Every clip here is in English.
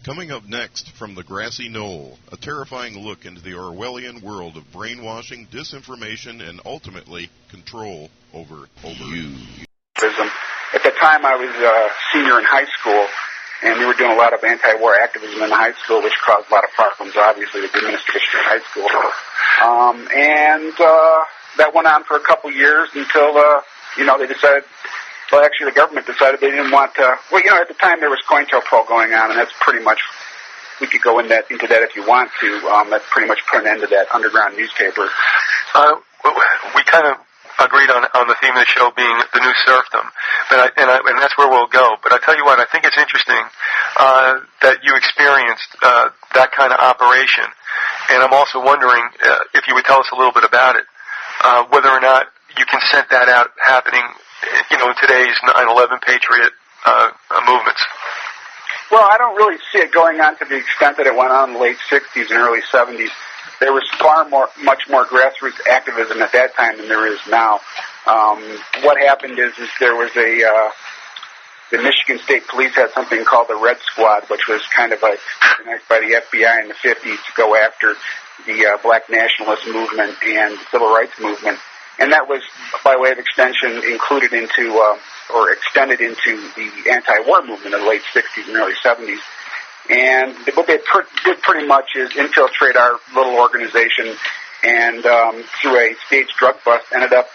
Coming up next from the Grassy Knoll, a terrifying look into the Orwellian world of brainwashing, disinformation, and ultimately control over you. At the time, I was a senior in high school, and we were doing a lot of anti-war activism in high school, which caused a lot of problems, obviously, with the administration in high school. That went on for a couple years until, they decided. Well, actually, the government decided they didn't want to. Well, at the time there was COINTELPRO going on, and that's pretty much. We could go into that if you want to. That pretty much put an end to that underground newspaper. We kind of agreed on the theme of the show being the new serfdom, and that's where we'll go. But I tell you what, I think it's interesting that you experienced that kind of operation, and I'm also wondering if you would tell us a little bit about it, whether or not you can scent that out happening. In today's 9/11 Patriot movements? Well, I don't really see it going on to the extent that it went on in the late 60s and early 70s. There was much more grassroots activism at that time than there is now. What happened is there was the Michigan State Police had something called the Red Squad, which was kind of organized by the FBI in the 50s to go after the black nationalist movement and the civil rights movement. And that was, by way of extension, included into or extended into the anti-war movement in the late 60s and early 70s. And what they did pretty much is infiltrate our little organization, and through a staged drug bust, ended up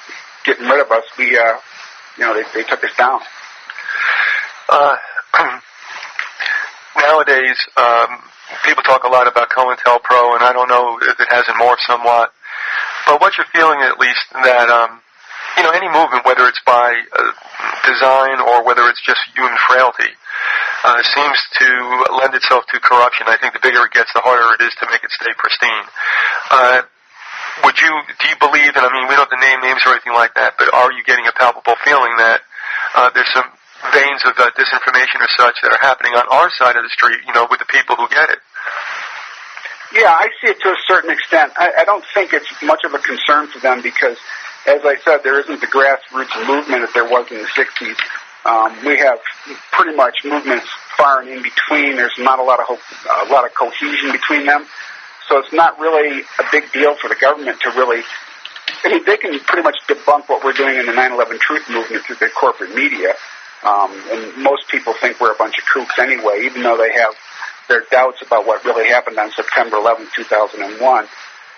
getting rid of us. They took us down. Nowadays, people talk a lot about COINTELPRO, and I don't know if it hasn't morphed somewhat. But what's your feeling, at least, that, any movement, whether it's by design or whether it's just human frailty, seems to lend itself to corruption. I think the bigger it gets, the harder it is to make it stay pristine. Do you believe, and we don't have to name names or anything like that, but are you getting a palpable feeling that there's some veins of disinformation or such that are happening on our side of the street, with the people who get it? Yeah, I see it to a certain extent. I don't think it's much of a concern for them because, as I said, there isn't the grassroots movement that there was in the 60s. We have pretty much movements far and in between. There's not a lot of cohesion between them. So it's not really a big deal for the government to really... they can pretty much debunk what we're doing in the 9/11 Truth movement through the corporate media. And most people think we're a bunch of kooks anyway, even though they have their doubts about what really happened on September 11, 2001.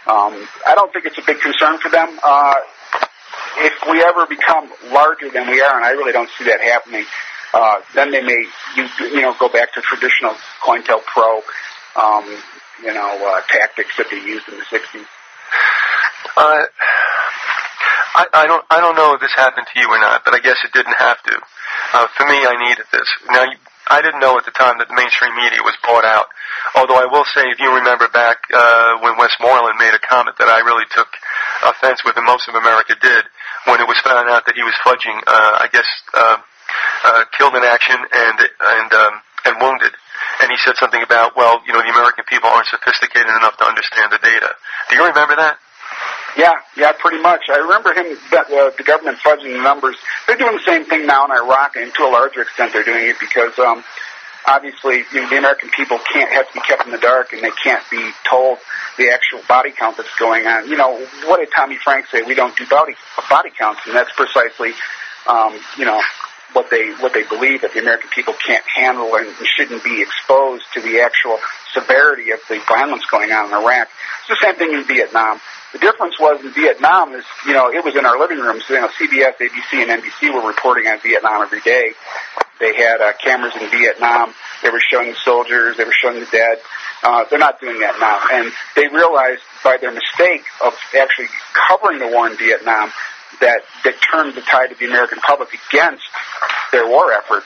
I don't think it's a big concern for them. If we ever become larger than we are, and I really don't see that happening, then they may go back to traditional COINTELPRO tactics that they used in the 60s. I don't know if this happened to you or not, but I guess it didn't have to. For me, I needed this. Now, I didn't know at the time that the mainstream media was bought out. Although I will say, if you remember back when Westmoreland made a comment that I really took offense with, and most of America did, when it was found out that he was fudging, killed in action and wounded. And he said something about, the American people aren't sophisticated enough to understand the data. Do you remember that? Yeah, pretty much. I remember the government fudging the numbers. They're doing the same thing now in Iraq, and to a larger extent they're doing it because obviously the American people have to be kept in the dark, and they can't be told the actual body count that's going on. What did Tommy Frank say? We don't do body counts, and that's precisely what they believe, that the American people can't handle and shouldn't be exposed to the actual severity of the violence going on in Iraq. It's the same thing in Vietnam. The difference was in Vietnam is, it was in our living rooms. CBS, ABC, and NBC were reporting on Vietnam every day. They had cameras in Vietnam. They were showing the soldiers. They were showing the dead. They're not doing that now. And they realized by their mistake of actually covering the war in Vietnam that turned the tide of the American public against their war effort.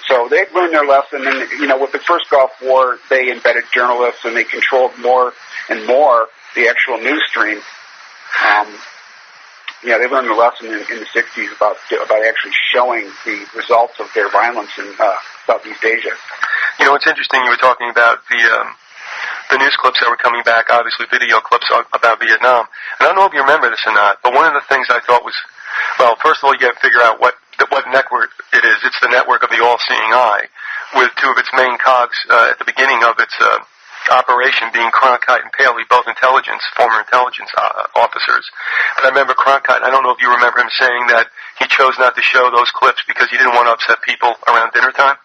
So they've learned their lesson. And, with the first Gulf War, they embedded journalists, and they controlled more and more the actual news stream. They learned the lesson in the 60s about actually showing the results of their violence in Southeast Asia. It's interesting you were talking about the news clips that were coming back, obviously video clips about Vietnam. And I don't know if you remember this or not, but one of the things I thought was, first of all, you got to figure out what network it is. It's the network of the all-seeing eye, with two of its main cogs at the beginning of its operation being Cronkite and Paley, both former intelligence officers. And I remember Cronkite, I don't know if you remember him saying that he chose not to show those clips because he didn't want to upset people around dinner time.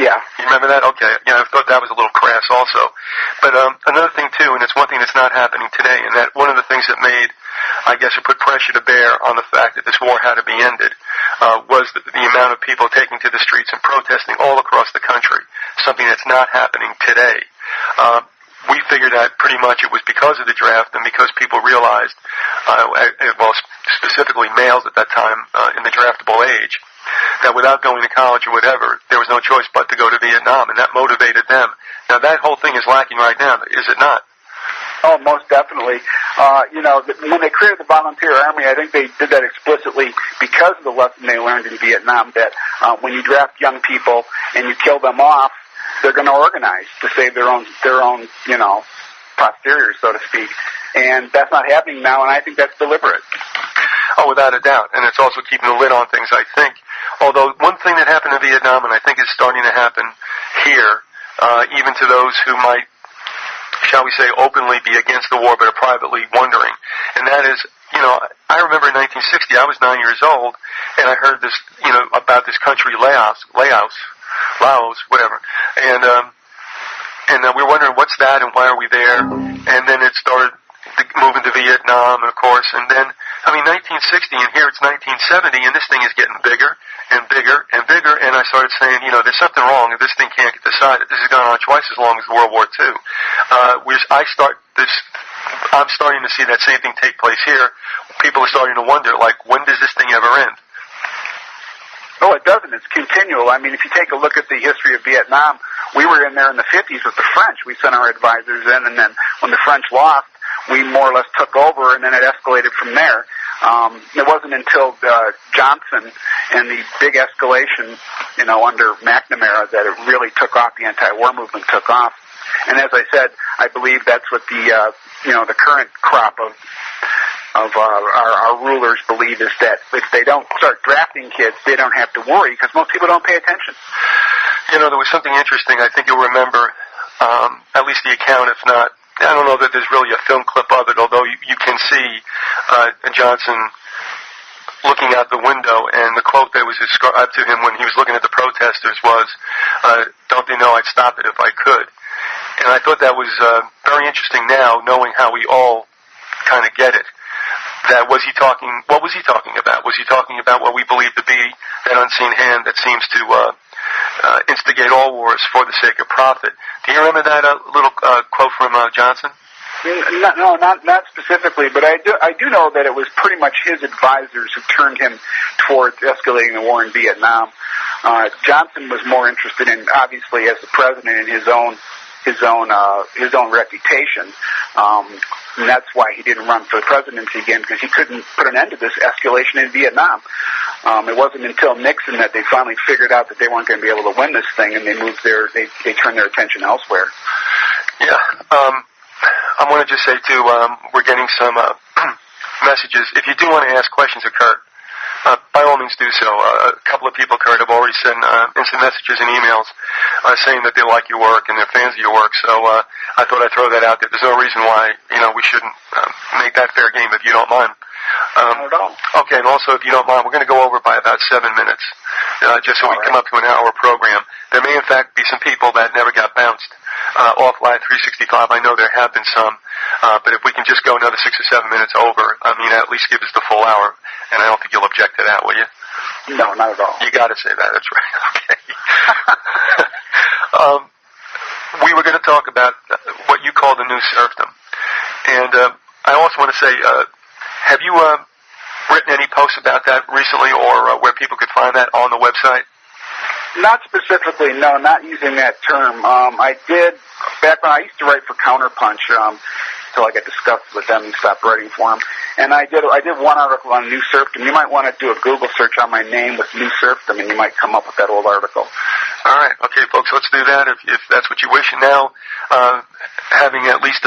Yeah. You remember that? Okay. Yeah, I thought that was a little crass also. But another thing, too, and it's one thing that's not happening today, and that one of the things that made, I guess, it put pressure to bear on the fact that this war had to be ended, was the amount of people taking to the streets and protesting all across the country, something that's not happening today. We figured that pretty much it was because of the draft and because people realized, well, specifically males at that time in the draftable age, that without going to college or whatever, there was no choice but to go to Vietnam, and that motivated them. Now, that whole thing is lacking right now, is it not? Oh, most definitely. When they created the volunteer army, I think they did that explicitly because of the lesson they learned in Vietnam, that when you draft young people and you kill them off, they're going to organize to save their own, posterior, so to speak. And that's not happening now, and I think that's deliberate. Oh, without a doubt. And it's also keeping a lid on things, I think. Although one thing that happened in Vietnam, and I think is starting to happen here, even to those who might, shall we say, openly be against the war but are privately wondering, and that is, I remember in 1960, I was 9 years old, and I heard this, about this country, Laos, whatever, and we were wondering what's that and why are we there, and then it started moving to Vietnam, and of course, and then, 1960, and here it's 1970, and this thing is getting bigger and bigger and bigger, and I started saying, there's something wrong, and this thing can't get decided. This has gone on twice as long as World War II. I'm starting to see that same thing take place here. People are starting to wonder, when does this thing ever end? No, it doesn't. It's continual. If you take a look at the history of Vietnam, we were in there in the 50s with the French. We sent our advisors in, and then when the French lost, we more or less took over, and then it escalated from there. It wasn't until Johnson and the big escalation, under McNamara that it really took off. The anti-war movement took off. And as I said, I believe that's what the current crop of our rulers believe, is that if they don't start drafting kids, they don't have to worry because most people don't pay attention. There was something interesting. I think you'll remember, at least the account, if not, I don't know that there's really a film clip of it, although you can see Johnson looking out the window, and the quote that was ascribed to him when he was looking at the protesters was, "Don't they know I'd stop it if I could?" And I thought that was very interesting now, knowing how we all kind of get it. What was he talking about? Was he talking about what we believe to be that unseen hand that seems to instigate all wars for the sake of profit? Do you remember that little quote from Johnson? No, not specifically, but I do know that it was pretty much his advisors who turned him towards escalating the war in Vietnam. Johnson was more interested in, obviously, as the president, in his own reputation. And that's why he didn't run for the presidency again, because he couldn't put an end to this escalation in Vietnam. It wasn't until Nixon that they finally figured out that they weren't going to be able to win this thing, and they turned their attention elsewhere. Yeah. I want to just say, too, we're getting some messages. If you do want to ask questions of Kurt, by all means do so. A couple of people, Kurt, have already sent instant messages and emails saying that they like your work and they're fans of your work. So I thought I'd throw that out there. There's no reason why we shouldn't make that fair game, if you don't mind. Not at all. Okay, and also, if you don't mind, we're going to go over by about 7 minutes, just so we come up to an hour program. There may, in fact, be some people that never got bounced off Live 365. I know there have been some, but if we can just go another 6 or 7 minutes over, at least give us the full hour, and I don't think you'll object to that, will you? No, not at all. You got to say that. That's right. Okay. We were going to talk about what you call the new serfdom, and I also want to say, have you written any posts about that recently, or where people could find that on the website? Not specifically, no, not using that term. I did, back when I used to write for Counterpunch, until I got disgusted with them and stopped writing for them. And I did one article on New Serfdom. You might want to do a Google search on my name with New Serfdom, and you might come up with that old article. All right. Okay, folks, let's do that if that's what you wish. And now, having at least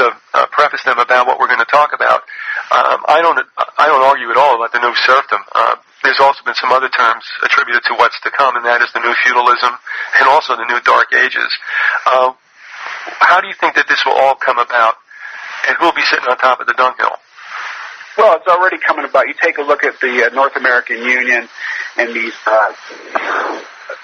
prefaced them about what we're going to talk about, I don't argue at all about the new serfdom. there's also been some other terms attributed to what's to come, and that is the new feudalism and also the new dark ages. How do you think that this will all come about, and who will be sitting on top of the dunghill? Well, it's already coming about. You take a look at the North American Union and these,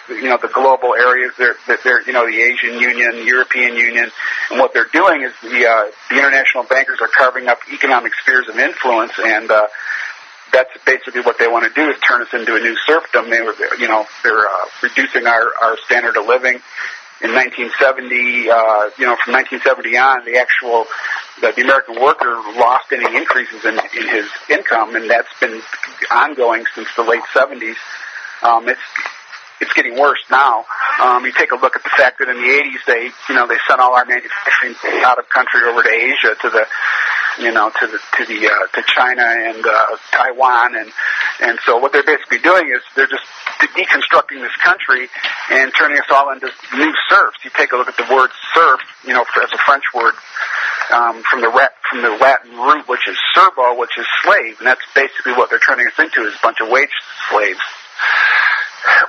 the global areas. They're, the Asian Union, the European Union, and what they're doing is the international bankers are carving up economic spheres of influence, and that's basically what they want to do, is turn us into a new serfdom. They're reducing our standard of living. In 1970, from 1970 on, the American worker lost any increases in his income, and that's been ongoing since the late 70s. It's getting worse now. You take a look at the fact that in the 80s they sent all our manufacturing out of country over to Asia, to China and Taiwan, and so what they're basically doing is they're just deconstructing this country and turning us all into new serfs. You take a look at the word serf, as a French word, from the Latin root, which is servo, which is slave, and that's basically what they're turning us into, is a bunch of wage slaves.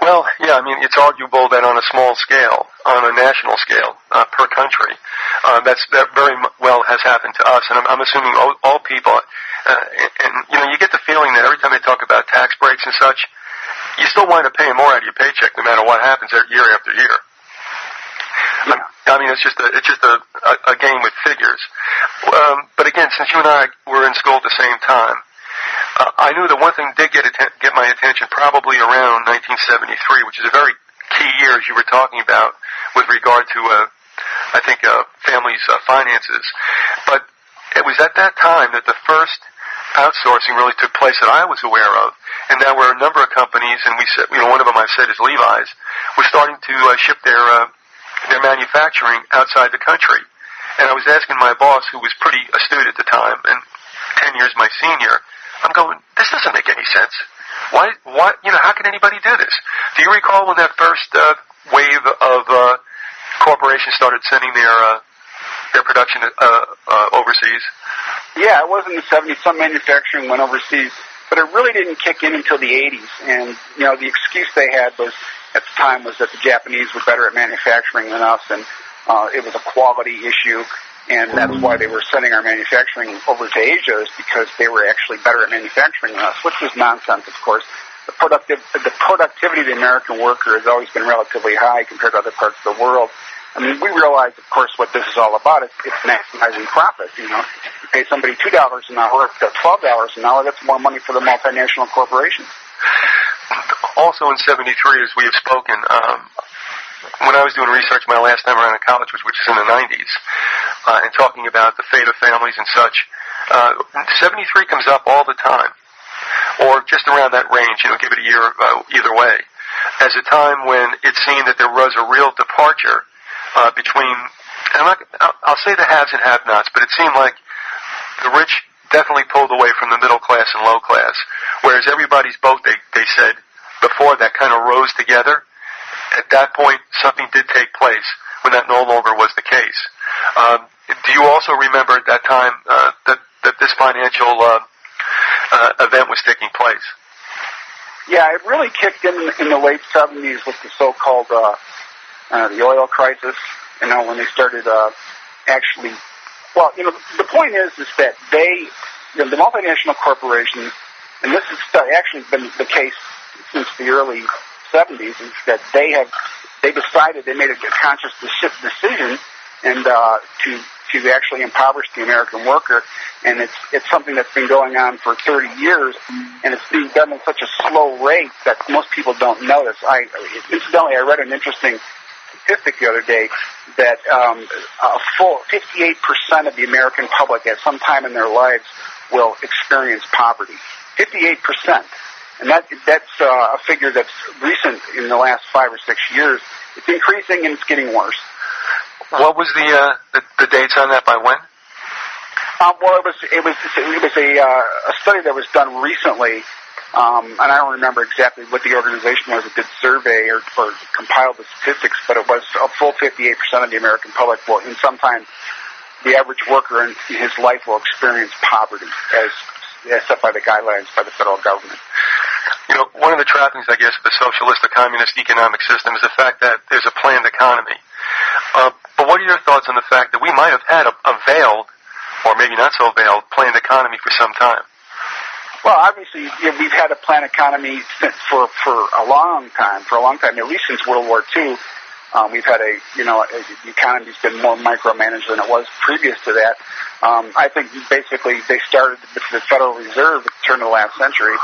Well, yeah, I mean, it's arguable that on a small scale, on a national scale, per country, that very well has happened to us, and I'm assuming all people, and you get the feeling that every time they talk about tax breaks and such, you still wind up paying more out of your paycheck no matter what happens year after year. Yeah. I mean, it's just a game with figures. But again, since you and I were in school at the same time, I knew that one thing did get my attention probably around 1973, which is a very key year, as you were talking about, with regard to, I think, families' finances. But it was at that time that the first outsourcing really took place that I was aware of, and there were a number of companies, and we said, one of them I've said is Levi's, was starting to ship their manufacturing outside the country. And I was asking my boss, who was pretty astute at the time, and 10 years my senior, I'm going, this doesn't make any sense. Why, how can anybody do this? Do you recall when that first wave of corporations started sending their production overseas? Yeah, it was in the 70s. Some manufacturing went overseas, but it really didn't kick in until the 80s. And, the excuse they had was, at the time, was that the Japanese were better at manufacturing than us, and it was a quality issue. And that's why they were sending our manufacturing over to Asia, is because they were actually better at manufacturing than us, which was nonsense, of course. The productivity of the American worker has always been relatively high compared to other parts of the world. I mean, we realize, of course, what this is all about. It's maximizing profit. You pay somebody $2 an hour, $12 an hour, that's more money for the multinational corporations. Also in 73, as we have spoken, when I was doing research my last time around in college, which is in the 90s, and talking about the fate of families and such, 73 comes up all the time, or just around that range, give it a year either way, as a time when it seemed that there was a real departure between, I'll say the haves and have-nots, but it seemed like the rich definitely pulled away from the middle class and low class, whereas everybody's boat, they said before, that kind of rose together. At that point, something did take place when that no longer was the case. Do you also remember at that time that this financial event was taking place? Yeah, it really kicked in the late 70s with the so-called the oil crisis. When they started actually. Well, the point is that they, the multinational corporations, and this has actually been the case since the early 70s, is that they decided, they made a conscious decision and to actually impoverish the American worker, and it's something that's been going on for 30 years, and it's being done at such a slow rate that most people don't notice. Incidentally, I read an interesting statistic the other day that a full 58% of the American public at some time in their lives will experience poverty. 58%. And that's a figure that's recent in the last 5 or 6 years. It's increasing and it's getting worse. What was the dates on that? By when? Well, it was a study that was done recently, and I don't remember exactly what the organization was that did survey or compiled the statistics, but it was a full 58% of the American public will, in some time, the average worker in his life will experience poverty as set by the guidelines by the federal government. One of the trappings, I guess, of the socialist or communist economic system is the fact that there's a planned economy. But what are your thoughts on the fact that we might have had a veiled, or maybe not so veiled, planned economy for some time? Well, obviously, we've had a planned economy for a long time, at least since World War II. We've had the economy's been more micromanaged than it was previous to that. I think basically they started with the Federal Reserve at the turn of the last century,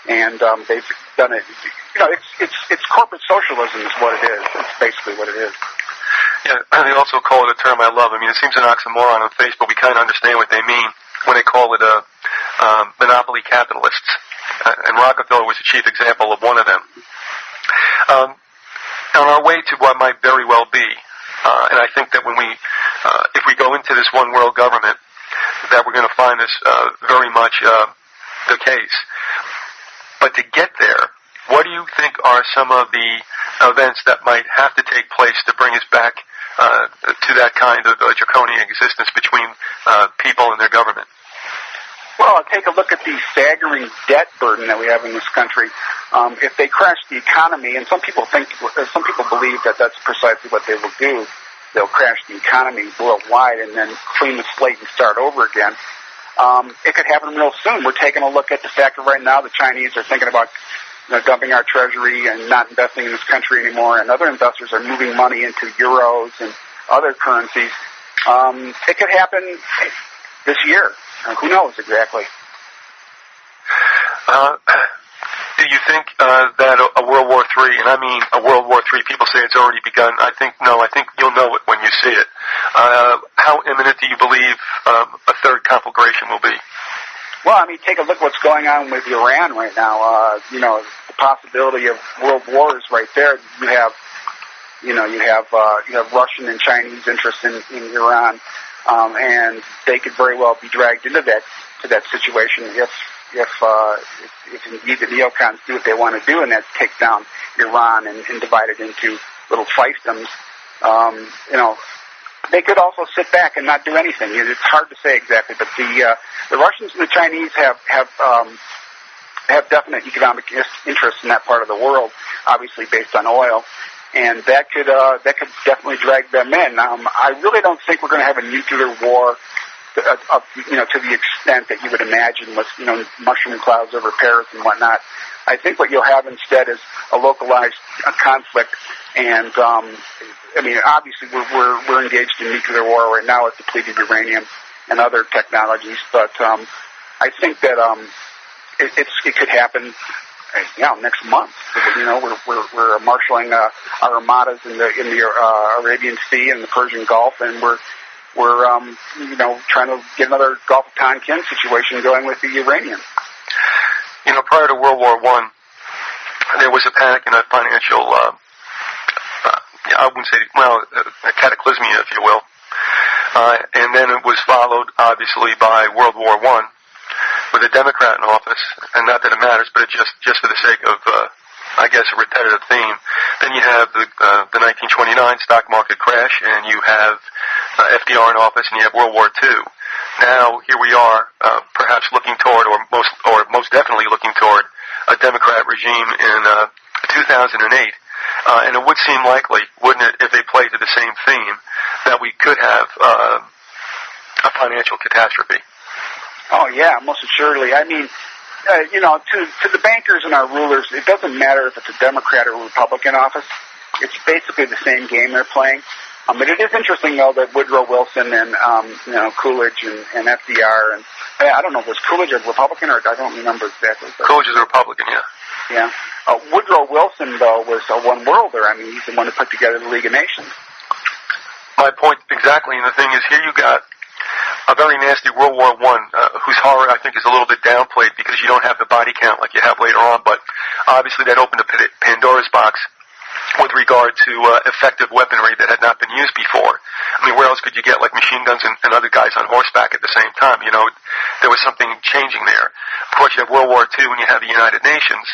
and they've done it. It's corporate socialism is what it is. It's basically what it is. Yeah, and they also call it a term I love. I mean, it seems an oxymoron on face, but we kind of understand what they mean when they call it monopoly capitalists. And Rockefeller was the chief example of one of them. On our way to what might very well be, and I think that when if we go into this one world government, that we're going to find this very much the case. But to get there, what do you think are some of the events that might have to take place to bring us back to that kind of draconian existence between people and their government? Well, take a look at the staggering debt burden that we have in this country. If they crash the economy, and some people believe that that's precisely what they will do. They'll crash the economy worldwide and then clean the slate and start over again. It could happen real soon. We're taking a look at the fact that right now the Chinese are thinking about dumping our treasury and not investing in this country anymore, and other investors are moving money into euros and other currencies. It could happen this year. Who knows exactly? Do you think that a World War III, and I mean a World War III, people say it's already begun. I think you'll know it when you see it. How imminent do you believe a third conflagration will be? Well, I mean, take a look at what's going on with Iran right now. The possibility of world wars right there. You have Russian and Chinese interests in Iran, and they could very well be dragged into that situation if indeed the neocons do what they want to do, and that's take down Iran and divide it into little fiefdoms. They could also sit back and not do anything. It's hard to say exactly, but the Russians and the Chinese have definite economic interests in that part of the world, obviously based on oil, and that could definitely drag them in. I really don't think we're going to have a nuclear war to the extent that you would imagine with mushroom clouds over Paris and whatnot. I think what you'll have instead is a localized conflict, and obviously we're engaged in nuclear war right now with depleted uranium and other technologies, but I think that it could happen next month. We're marshaling our armadas in the Arabian Sea and the Persian Gulf, and we're trying to get another Gulf of Tonkin situation going with the uranium. Prior to World War I, there was a panic and a financial, I wouldn't say, a cataclysmia, if you will. And then it was followed, obviously, by World War I with a Democrat in office, and not that it matters, but just for the sake of, I guess, a repetitive theme. Then you have the 1929 stock market crash, and you have FDR in office, and you have World War II. Now, here we are, perhaps looking toward, or most definitely looking toward, a Democrat regime in 2008. And it would seem likely, wouldn't it, if they played to the same theme, that we could have a financial catastrophe? Oh, yeah, most assuredly. I mean, to the bankers and our rulers, it doesn't matter if it's a Democrat or Republican office. It's basically the same game they're playing. But it is interesting, though, that Woodrow Wilson and Coolidge and FDR, and I don't know, was Coolidge a Republican, or I don't remember exactly. Coolidge is a Republican, yeah. Yeah. Woodrow Wilson, though, was a one-worlder. I mean, he's the one who put together the League of Nations. My point exactly, and the thing is, here you got a very nasty World War I, whose horror I think is a little bit downplayed because you don't have the body count like you have later on, but obviously that opened a Pandora's box with regard to effective weaponry that had not been used before. I mean, where else could you get like machine guns and other guys on horseback at the same time? There was something changing there. Of course, you have World War II and you have the United Nations.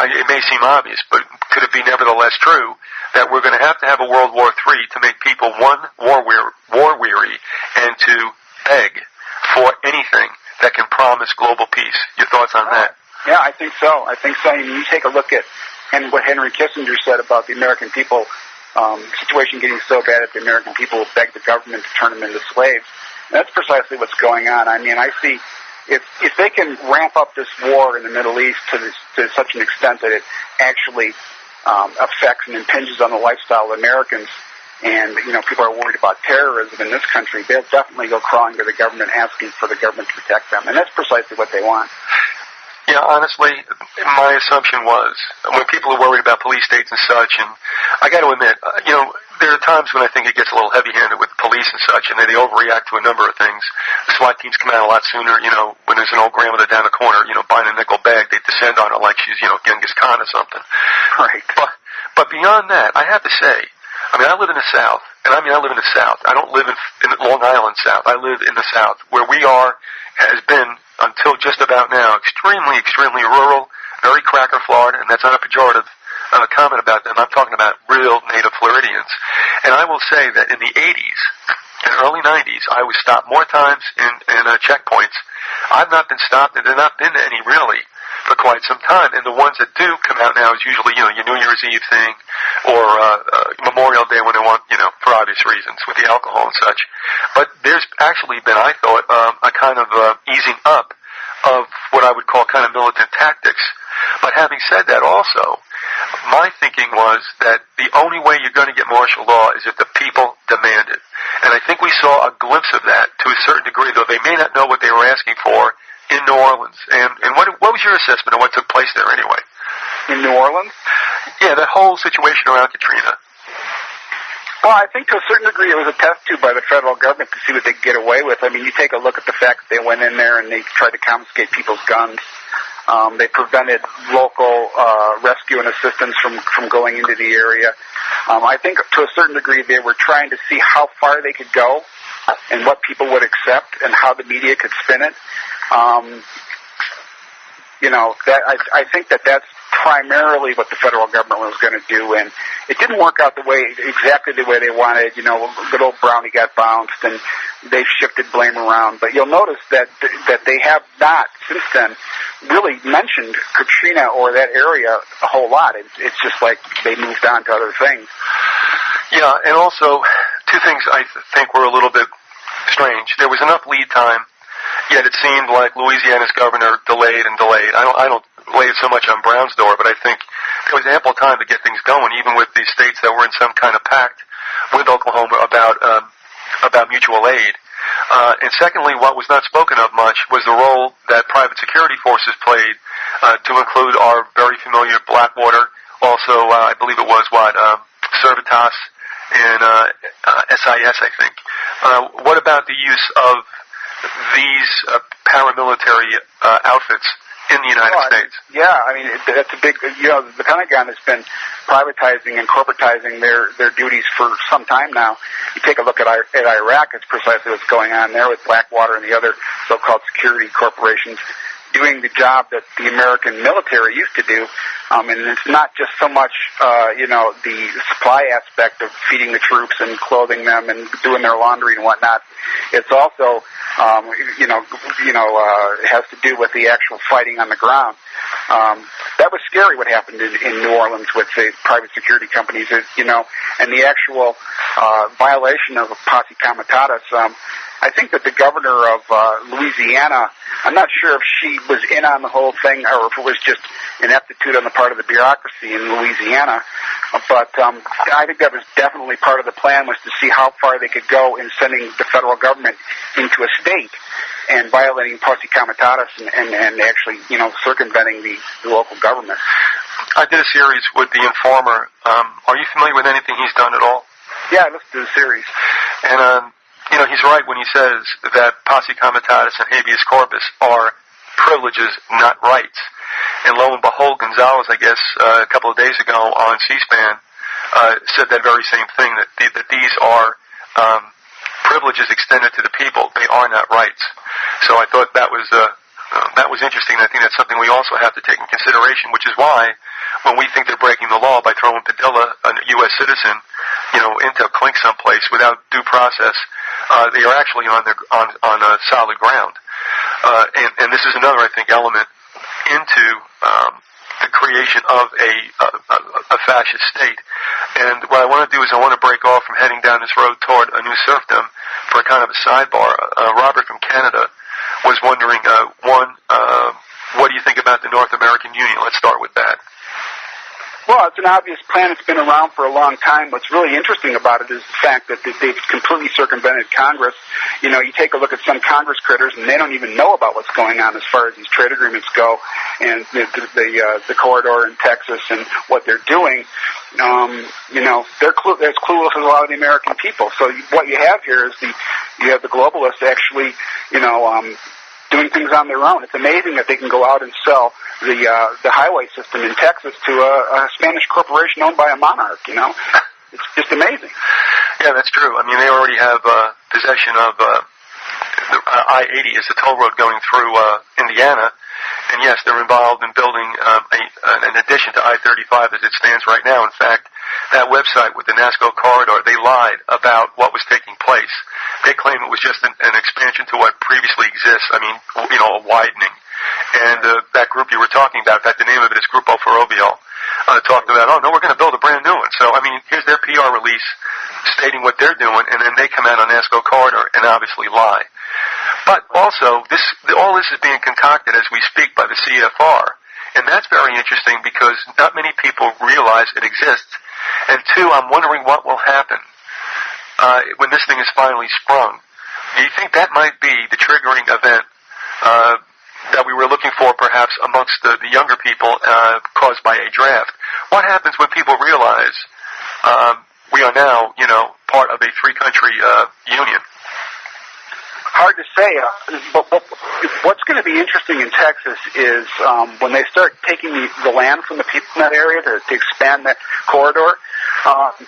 It may seem obvious, but could it be nevertheless true that we're going to have a World War III to make people, one, war weary, and to beg for anything that can promise global peace? Your thoughts on that? Yeah, I think so. I mean, you take a look at and what Henry Kissinger said about the American people, situation getting so bad that the American people will beg the government to turn them into slaves. And that's precisely what's going on. I mean, I see if they can ramp up this war in the Middle East to such an extent that it actually affects and impinges on the lifestyle of Americans, and people are worried about terrorism in this country, they'll definitely go crawling to the government asking for the government to protect them, and that's precisely what they want. Yeah, honestly, my assumption was when people are worried about police states and such, and I got to admit, there are times when I think it gets a little heavy-handed with police and such, and they overreact to a number of things. The SWAT teams come out a lot sooner. When there's an old grandmother down the corner, buying a nickel bag, they descend on her like she's, Genghis Khan or something. Right. But beyond that, I have to say, I live in the South, and I live in the South. I don't live in Long Island South. I live in the South, where we has been, until just about now, extremely, extremely rural, very cracker Florida, and that's not a pejorative comment about them. I'm talking about real native Floridians. And I will say that in the 80s and early 90s, I was stopped more times in checkpoints. I've not been stopped, and there have not been any really for quite some time. And the ones that do come out now is usually, your New Year's Eve thing or Memorial Day when they want, for obvious reasons with the alcohol and such. But there's actually been, I thought, a kind of easing up of what I would call kind of militant tactics. But having said that also, my thinking was that the only way you're going to get martial law is if the people demand it. And I think we saw a glimpse of that to a certain degree, though they may not know what they were asking for in New Orleans. And what was your assessment of what took place there anyway? In New Orleans? Yeah, that whole situation around Katrina. Well, I think to a certain degree it was a test tube by the federal government to see what they could get away with. I mean, you take a look at the fact that they went in there and they tried to confiscate people's guns. They prevented local rescue and assistance from going into the area. I think to a certain degree they were trying to see how far they could go and what people would accept and how the media could spin it. I think that's primarily what the federal government was going to do, and it didn't work out exactly the way they wanted. Good old Brownie got bounced, and they've shifted blame around. But you'll notice that they have not, since then, really mentioned Katrina or that area a whole lot. It's just like they moved on to other things. Yeah, and also, two things I think were a little bit strange. There was enough lead time, yet it seemed like Louisiana's governor delayed and delayed. I don't lay it so much on Brown's door, but I think there was ample time to get things going, even with the states that were in some kind of pact with Oklahoma about mutual aid. And secondly, what was not spoken of much was the role that private security forces played, to include our very familiar Blackwater, also I believe it was Serfdom and SIS, I think. What about the use of these paramilitary outfits in the United States? Yeah, that's a big, the Pentagon has been privatizing and corporatizing their duties for some time now. You take a look at Iraq, it's precisely what's going on there with Blackwater and the other so-called security corporations doing the job that the American military used to do. And it's not just so much, the supply aspect of feeding the troops and clothing them and doing their laundry and whatnot. It's also, it has to do with the actual fighting on the ground. That was scary what happened in New Orleans with the private security companies, and the actual violation of posse comitatus. I think that the governor of Louisiana, I'm not sure if she was in on the whole thing or if it was just ineptitude on the part of the bureaucracy in Louisiana, but I think that was definitely part of the plan, was to see how far they could go in sending the federal government into a state and violating posse comitatus and actually, circumventing the local government. I did a series with The Informer. Are you familiar with anything he's done at all? Yeah, I listened to the series. And, he's right when he says that posse comitatus and habeas corpus are privileges, not rights. And lo and behold, Gonzalez, I guess, a couple of days ago on C-SPAN, said that very same thing, that these are privileges extended to the people. They are not rights. So I thought that was interesting. I think that's something we also have to take in consideration, which is why when we think they're breaking the law by throwing Padilla, a U.S. citizen, into a clink someplace without due process, they are actually on solid ground. And this is another, I think, element into the creation of a fascist state. And what I want to do is I want to break off from heading down this road toward a new serfdom for a kind of a sidebar. Robert from Canada was wondering, what do you think about the North American Union? Let's start with that. Well, it's an obvious plan. It's been around for a long time. What's really interesting about it is the fact that they've completely circumvented Congress. You know, you take a look at some Congress critters, and they don't even know about what's going on as far as these trade agreements go, and the corridor in Texas and what they're doing. You know, they're as clueless as a lot of the American people. So what you have here is you have the globalists actually, doing things on their own. It's amazing that they can go out and sell the highway system in Texas to a Spanish corporation owned by a monarch, you know. It's just amazing. Yeah, that's true. I mean, they already have possession of the I-80 is the toll road going through Indiana. And yes, they're involved in building an addition to I-35 as it stands right now. In fact, that website with the NASCO corridor, they lied about what was taking place. They claim it was just an expansion to what previously exists. I mean, a widening. And that group you were talking about, in fact, the name of it is Grupo Ferrovial, talked about, oh, no, we're going to build a brand new one. So, I mean, here's their PR release stating what they're doing, and then they come out on NASCO corridor and obviously lie. But also, all this is being concocted as we speak by the CFR. And that's very interesting because not many people realize it exists. And two, I'm wondering what will happen when this thing is finally sprung. Do you think that might be the triggering event that we were looking for perhaps amongst the younger people caused by a draft? What happens when people realize we are now, part of a three-country union? Hard to say, but what's going to be interesting in Texas is when they start taking the land from the people in that area to expand that corridor.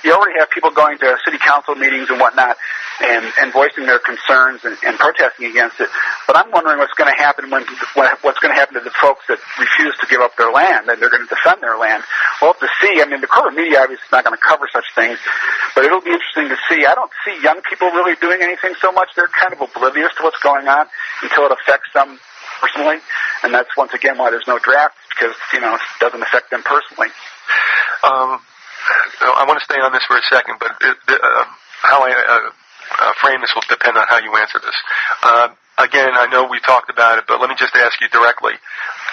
You already have people going to city council meetings and whatnot and voicing their concerns and protesting against it. But I'm wondering what's going to happen what's going to happen to the folks that refuse to give up their land and they're going to defend their land. We'll have to see. I mean, the corporate media obviously is not going to cover such things, but it'll be interesting to see. I don't see young people really doing anything so much. They're kind of oblivious to what's going on until it affects them personally, and that's once again why there's no draft, because it doesn't affect them personally. I want to stay on this for a second, but how I frame this will depend on how you answer this. Again, I know we talked about it, but let me just ask you directly.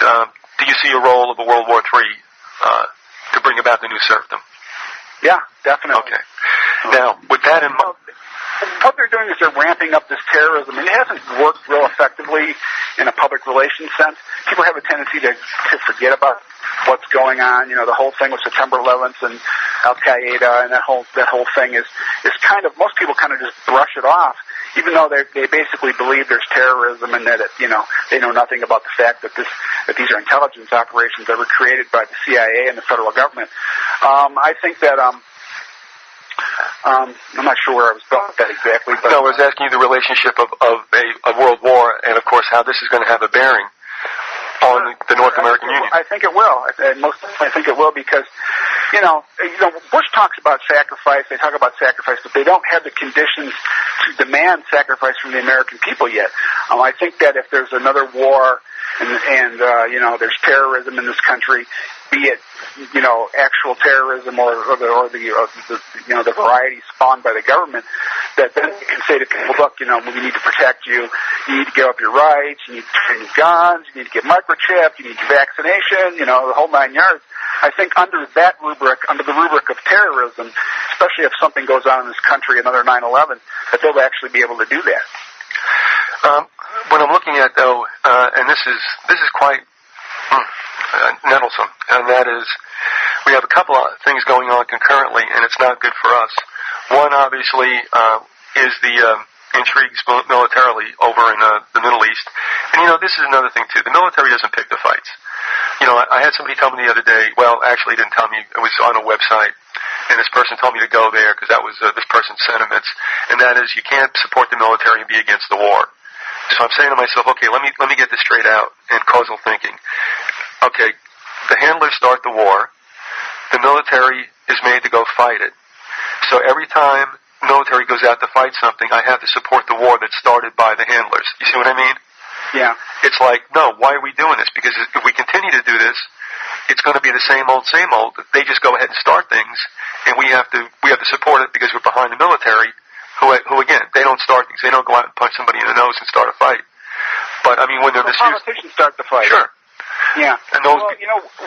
Do you see a role of a World War III to bring about the new serfdom? Yeah, definitely. Okay. Now, with that in mind... What they're doing is they're ramping up this terrorism, and it hasn't worked real effectively in a public relations sense. People have a tendency to forget about what's going on. The whole thing with September 11th and Al-Qaeda and that whole thing is kind of, most people kind of just brush it off, even though they basically believe there's terrorism and that they know nothing about the fact that these are intelligence operations that were created by the CIA and the federal government. I think that I'm not sure where I was going with that exactly. But no, I was asking you the relationship of a world war and, of course, how this is going to have a bearing on the North American Union. I think it will. I think it will because, Bush talks about sacrifice. They talk about sacrifice, but they don't have the conditions to demand sacrifice from the American people yet. I think that if there's another war and there's terrorism in this country, be it actual terrorism or the variety spawned by the government, that then you can say to people, look, we need to protect you. You need to give up your rights. You need to turn your guns. You need to get microchipped. You need your vaccination. The whole 9 yards. I think under the rubric of terrorism, especially if something goes on in this country, another 9/11, that they'll actually be able to do that. What I'm looking at, though, and this is quite nettlesome, and that is we have a couple of things going on concurrently, and it's not good for us. One, obviously, is the intrigues militarily over in the Middle East. And, this is another thing, too. The military doesn't pick the fights. I had somebody tell me the other day, well, actually he didn't tell me, it was on a website, and this person told me to go there because that was this person's sentiments, and that is you can't support the military and be against the war. So I'm saying to myself, okay, let me get this straight out in causal thinking. Okay, the handlers start the war. The military is made to go fight it. So every time the military goes out to fight something, I have to support the war that's started by the handlers. You see what I mean? Yeah. It's like, no, why are we doing this? Because if we continue to do this, it's going to be the same old, same old. They just go ahead and start things, and we have to support it because we're behind the military, who again, they don't start things. They don't go out and punch somebody in the nose and start a fight. But I mean, when they're misused, politicians start the fight. Sure. Yeah. And those, well,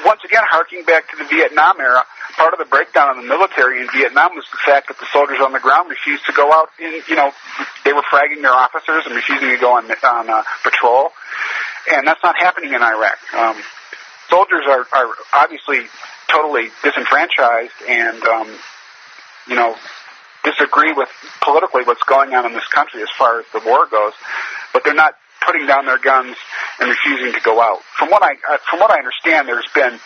once again, harking back to the Vietnam era, part of the breakdown in the military in Vietnam was the fact that the soldiers on the ground refused to go out in, they were fragging their officers and refusing to go on patrol. And that's not happening in Iraq. Soldiers are obviously totally disenfranchised and, disagree with politically what's going on in this country as far as the war goes, but they're not putting down their guns and refusing to go out. From what I understand, there's been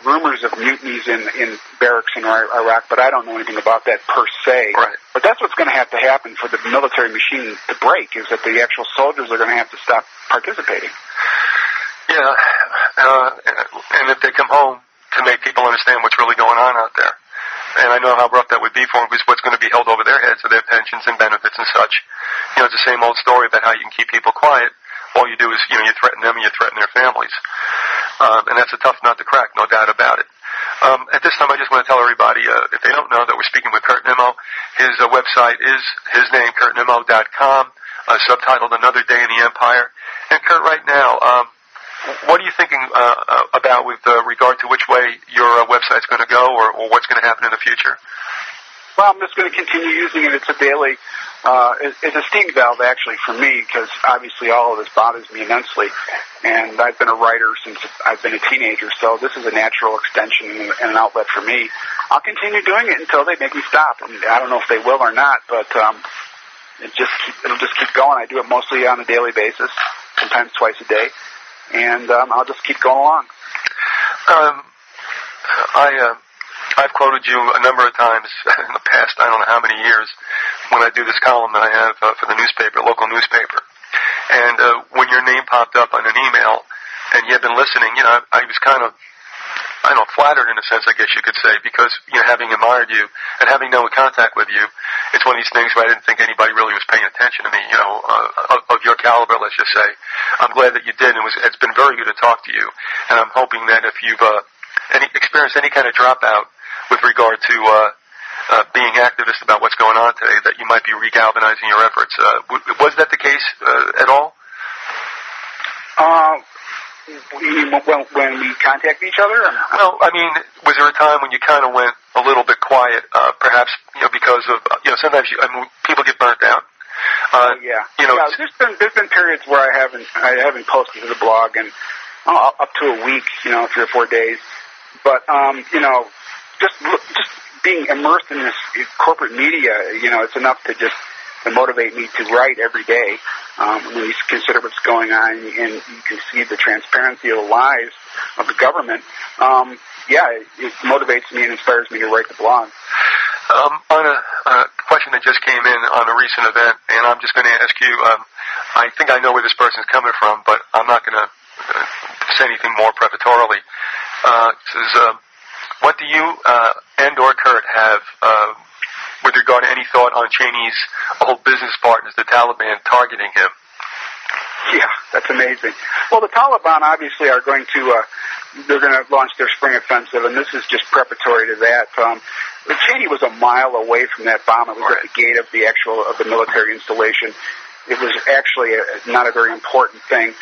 rumors of mutinies in barracks in Iraq, but I don't know anything about that per se. Right. But that's what's going to have to happen for the military machine to break, is that the actual soldiers are going to have to stop participating. Yeah, and if they come home to make people understand what's really going on out there. And I know how rough that would be for them, because what's going to be held over their heads are their pensions and benefits and such. It's the same old story about how you can keep people quiet. All you do is, you threaten them and you threaten their families. And that's a tough nut to crack, no doubt about it. At this time, I just want to tell everybody, if they don't know, that we're speaking with Kurt Nimmo. His website is his name, KurtNimmo.com, subtitled Another Day in the Empire. And Kurt, right now, what are you thinking about with regard to which way your website's going to go, or what's going to happen in the future? Well, I'm just going to continue using it. It's a daily, it's a steam valve actually for me, because obviously all of this bothers me immensely. And I've been a writer since I've been a teenager, so this is a natural extension and an outlet for me. I'll continue doing it until they make me stop. And I don't know if they will or not, but it'll just keep going. I do it mostly on a daily basis, sometimes twice a day. And I'll just keep going along. I've quoted you a number of times in the past, I don't know how many years, when I do this column that I have for the newspaper, local newspaper. And when your name popped up on an email and you had been listening, I was kind of, flattered in a sense, I guess you could say, because, having admired you and having no contact with you, it's one of these things where I didn't think anybody really was paying attention to me, of your caliber, let's just say. I'm glad that you did, and it's been very good to talk to you, and I'm hoping that if you've experienced any kind of dropout with regard to being activist about what's going on today, that you might be regalvanizing your efforts. Was that the case at all? When we contact each other? Well, I mean, was there a time when you kind of went a little bit quiet, perhaps, because of, sometimes people get burnt out. Yeah. There's been periods where I haven't posted to the blog, and up to a week, 3 or 4 days. But just being immersed in this corporate media, it's enough to motivate me to write every day. When you consider what's going on and you can see the transparency of the lies of the government, it motivates me and inspires me to write the blog. On a question that just came in on a recent event, and I'm just going to ask you, I think I know where this person's coming from, but I'm not going to say anything more preparatorily. It says, what do you and or Kurt have with regard to any thought on Cheney's old business partners, the Taliban, targeting him? Yeah, that's amazing. Well, the Taliban obviously are going to they're going to launch their spring offensive, and this is just preparatory to that. Cheney was a mile away from that bomb. It was right at the gate of the military installation. It was actually not a very important thing.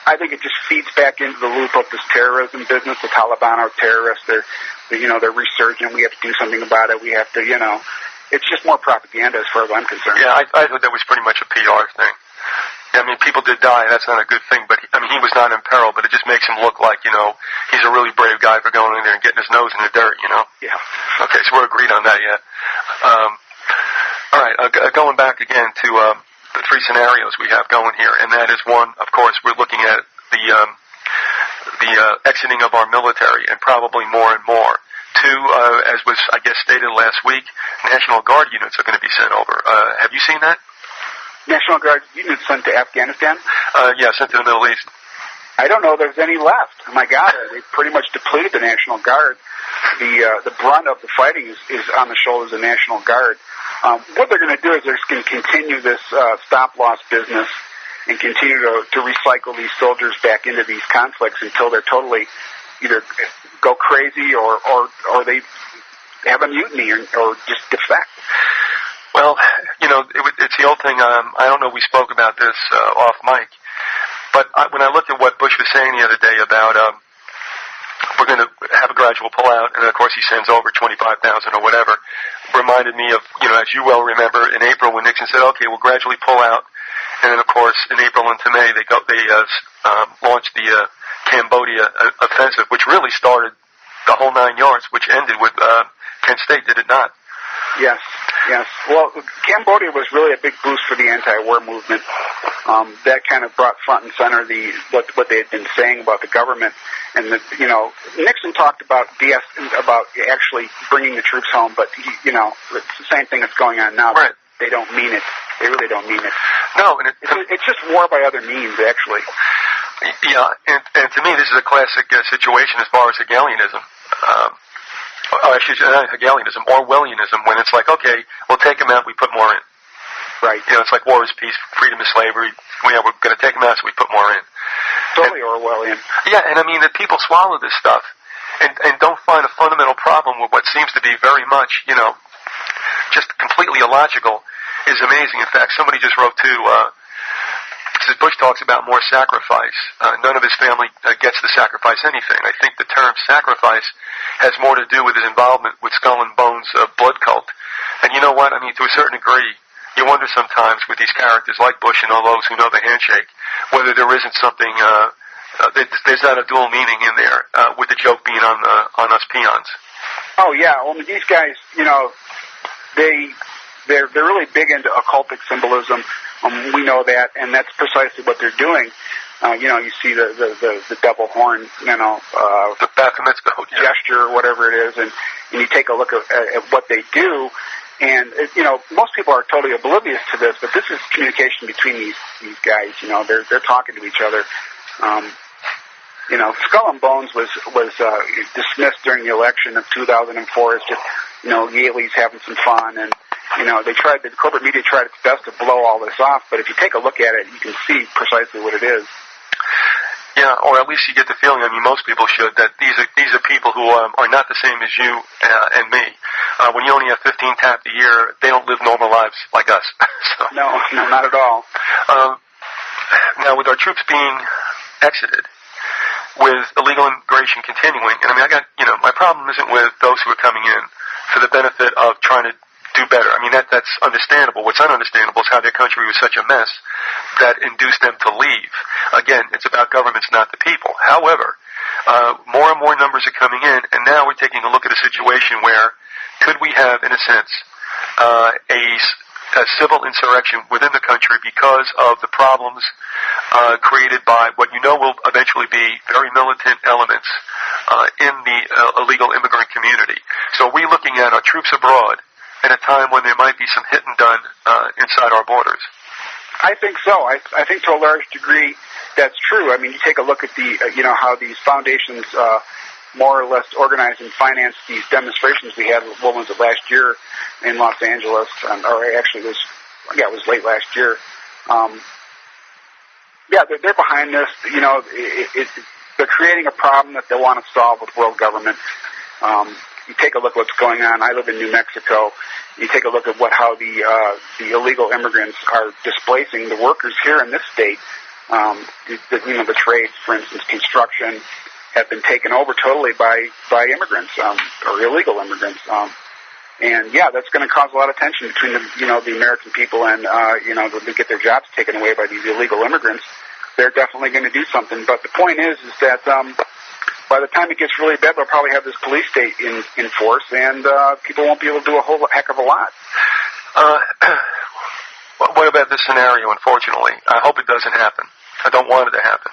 I think it just feeds back into the loop of this terrorism business. The Taliban are terrorists. They're resurgent. We have to do something about it. We have to, it's just more propaganda as far as I'm concerned. Yeah, I thought that was pretty much a PR thing. I mean, people did die. That's not a good thing. But, he was not in peril, but it just makes him look like, he's a really brave guy for going in there and getting his nose in the dirt, Yeah. Okay, so we're agreed on that, yeah. All right, going back again to the 3 scenarios we have going here, and that is one, of course, we're looking at the exiting of our military, and probably more and more. 2, as was, I guess, stated last week, National Guard units are going to be sent over. Have you seen that? National Guard units sent to Afghanistan? Yeah, sent to the Middle East. I don't know there's any left. Oh my God, they pretty much depleted the National Guard. The brunt of the fighting is on the shoulders of the National Guard. What they're going to do is they're just going to continue this stop-loss business and continue to recycle these soldiers back into these conflicts until they're totally either go crazy or they have a mutiny or just defect. Well, it's the old thing. I don't know if we spoke about this off mic, but when I looked at what Bush was saying the other day about we're going to have a gradual pullout, and of course he sends over 25,000 or whatever, reminded me of, as you well remember, in April when Nixon said, okay, we'll gradually pull out, and then of course in April into May they launched the Cambodia offensive, which really started the whole 9 yards, which ended with Kent State, did it not? Yes. Well, Cambodia was really a big boost for the anti-war movement. That kind of brought front and center what they had been saying about the government, and Nixon talked about actually bringing the troops home, but it's the same thing that's going on now. Right. They don't mean it. They really don't mean it. No, and it's just war by other means, actually. Yeah, and to me, this is a classic situation as far as Hegelianism. Hegelianism, Orwellianism, when it's like, okay, we'll take them out, we put more in. Right. It's like war is peace, freedom is slavery. We're going to take them out, so we put more in. Totally Orwellian. Yeah, and I mean that people swallow this stuff and don't find a fundamental problem with what seems to be very much, just completely illogical is amazing. In fact, somebody just wrote too, says Bush talks about more sacrifice. None of his family gets to sacrifice anything. I think the term sacrifice has more to do with his involvement with Skull and Bones' blood cult. And you know what? I mean, to a certain degree, you wonder sometimes with these characters like Bush and all those who know the handshake, whether there isn't something, there's not a dual meaning in there, with the joke being on us peons. Oh yeah, well these guys, they're really big into occultic symbolism. We know that, and that's precisely what they're doing. You see the double horn, the Baphomet's goat gesture or whatever it is, and you take a look at what they do, and most people are totally oblivious to this, but this is communication between these guys. They're talking to each other. Skull and Bones was dismissed during the election of 2004 as just Yale's having some fun, and the corporate media tried its best to blow all this off, but if you take a look at it, you can see precisely what it is. Yeah, or at least you get the feeling, most people should, that these are people who are not the same as you and me. When you only have 15 tapped a year, they don't live normal lives like us. So. No, not at all. Now, with our troops being exited, with illegal immigration continuing, and my problem isn't with those who are coming in for the benefit of trying to do better. That's understandable. What's ununderstandable is how their country was such a mess that induced them to leave. Again, it's about governments, not the people. However, more and more numbers are coming in, and now we're taking a look at a situation where could we have, in a sense, a civil insurrection within the country because of the problems created by what will eventually be very militant elements in the illegal immigrant community. So are we looking at our troops abroad at a time when there might be some hit and done inside our borders? I think so. I think to a large degree that's true. You take a look at how these foundations more or less organized and financed these demonstrations we had. What was it, last year in Los Angeles? Or actually, it was late last year. They're behind this. They're creating a problem that they want to solve with world government. You take a look at what's going on. I live in New Mexico. You take a look at how the illegal immigrants are displacing the workers here in this state. The trades, for instance, construction, have been taken over totally by immigrants or illegal immigrants. That's going to cause a lot of tension between the American people and they get their jobs taken away by these illegal immigrants. They're definitely going to do something. But the point is that by the time it gets really bad, they'll probably have this police state in force, and people won't be able to do a whole heck of a lot. What about this scenario, unfortunately? I hope it doesn't happen. I don't want it to happen.